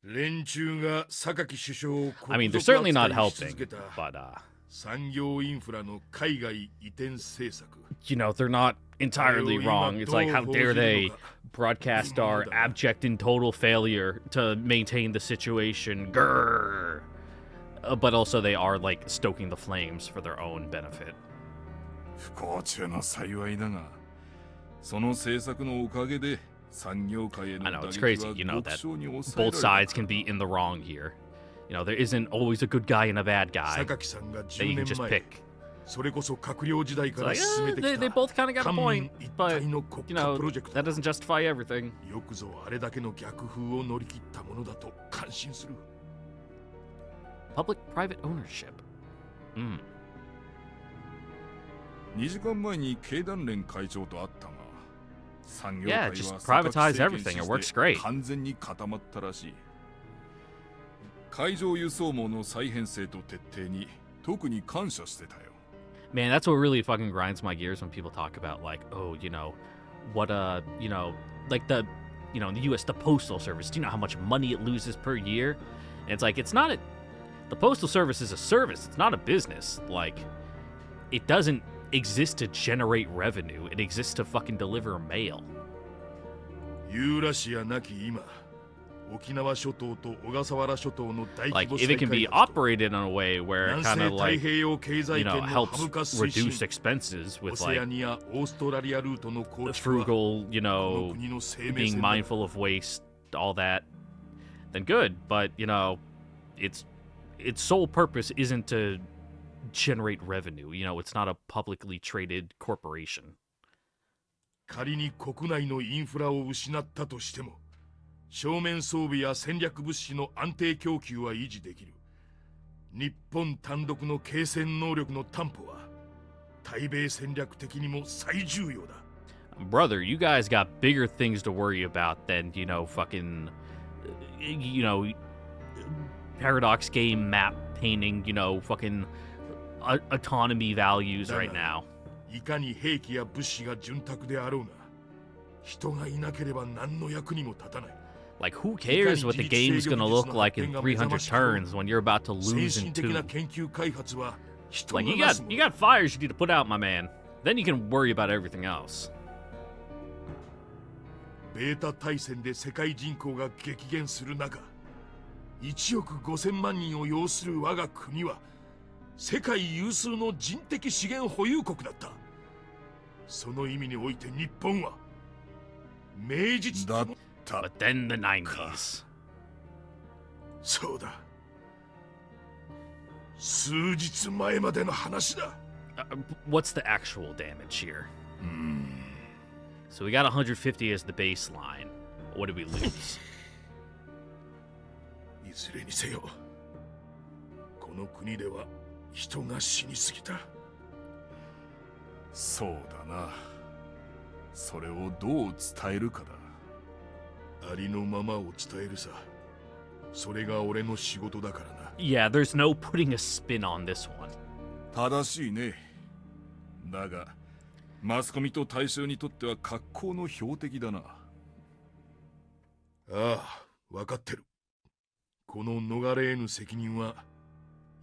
連中が榊首相を I mean, they're certainly not helping, but 産業インフラの海外移転政策。they're not entirely wrong. It's like, how dare they broadcast our abject and total failure to maintain the situation. Grrr. But also they are like stoking the flames for their own benefit. 不幸中の幸いだが、その政策のおかげで産業界への I know, 打 it's 撃 crazy, は that 極小に抑え both られ sides た。 can be in the wrong here. There isn't always a good guy and a bad guy 榊さんが that 10 you can 年 just 前 pick. それこそ閣僚時代か It's ら like, 進めてき they た both kind of got a 官 point, 民一 but 体の国家プロジェクト that doesn't justify everything. よくぞあれだけの逆風を乗り切ったものだと感心する。 Public-private ownership. 2時間前に経団連会長と会ったが、産業界 Yeah, は just 榊 privatize 政権 everything. 支 It 持 works で great. 完全に固まったらしい。海上輸送網の再編成と徹底に特に感謝してたよ。 Man, that's what really fucking grinds my gears when people talk about like, oh, what like the the US, the postal service. Do you know how much money it loses per year? And it's like, it's not the postal service is a service. It's not a business. Like, it doesn't exist to generate revenue. It exists to fucking deliver mail. ユーラシアなき今、沖縄諸島と小笠原諸島の大規 Like, 模 if 再 it can 開 be 発と operated in a way where it 南 kind 西 of 太 like, 平洋経済圏のハ helps ブ化推進 reduce expenses オ with セ like アニア、オーストラリアルートの構 the 築は frugal, この国の生命 being 線だ。 mindful of waste, all that, then good. But its sole purpose isn't to generate revenue. It's not a publicly traded corporation. 仮に国内のインフラを失ったとしても、正面装備や戦略物資の安定供給は維持できる。日本単独の継戦能力の担保は、対米戦略的にも最重要だ。Brother, you guys got bigger things to worry about than, fucking, paradox game map painting, fucking autonomy values right now. いかに兵器や物資が潤沢であろうが、人がいなければ何の役にも立たない。Like, who cares what the game's gonna look like in 300 turns when you're about to lose in 2? 先進的な研究開発は人が Like, なすもの。 you got fires you need to put out, my man. Then you can worry about everything else. ベータ大戦で世界人口が激減する中、1億5000万人を要する我が国は世界有数の人的資源保有国だった。その意味において日本は名実とも But then the 90s. そうだ。数日前までの話だ。What's the actual damage here? So we got 150 as the baseline. What did we lose? いずれにせよ、この国では人が死にすぎた。そうだな。それをどう伝えるかだ。ありのままを伝えるさ。それが俺の仕事だからな。Yeah, there's no putting a spin on this one. 正しいね。だが、マスコミと大衆にとっては格好の標的だな。ああ、わかってる。この逃れ得ぬ責任は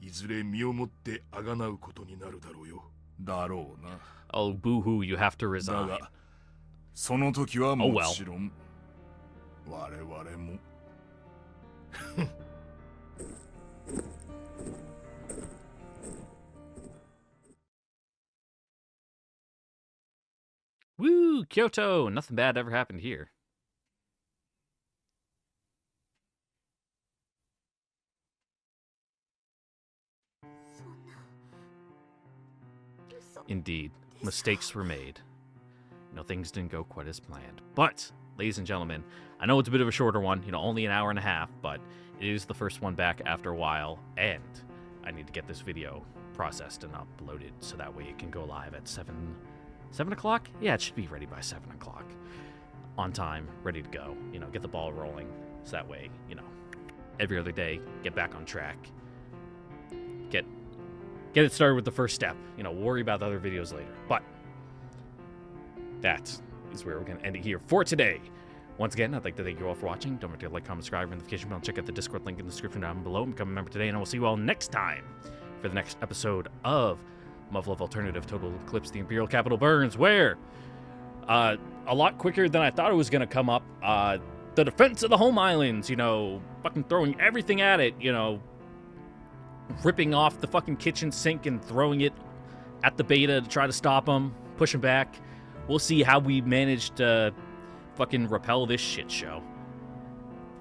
いずれ身をもってあがなうことになるだろうよ。だろうな。Oh, boo-hoo, you have to だ resign. が、その時はもちろん、我々も。Woo, Kyoto! Nothing bad ever happened here. Indeed, mistakes were made. Things didn't go quite as planned. But, ladies and gentlemen, I know it's a bit of a shorter one, only an hour and a half, but it is the first one back after a while, and I need to get this video processed and uploaded so that way it can go live at 7 o'clock? Yeah, it should be ready by 7 o'clock. On time, ready to go. Get the ball rolling so that way, every other day, get back on track. Get it started with the first step. Worry about the other videos later. But that is where we're going to end it here for today. Once again, I'd like to thank you all for watching. Don't forget to like, comment, subscribe, notification bell, check out the Discord link in the description down below. Become a member today, and I will see you all next time for the next episode of Muv-Luv Alternative Total Eclipse, the Imperial Capital Burns, where a lot quicker than I thought it was going to come up. The defense of the home islands, fucking throwing everything at it, ripping off the fucking kitchen sink and throwing it at the beta to try to stop them, pushing back. We'll see how we managed to fucking repel this shit show.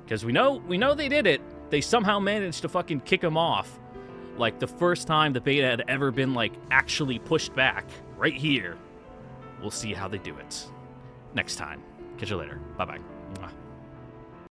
Because we know they did it. They somehow managed to fucking kick them off. Like the first time the beta had ever been like actually pushed back. Right here. We'll see how they do it. Next time. Catch you later. Bye-bye.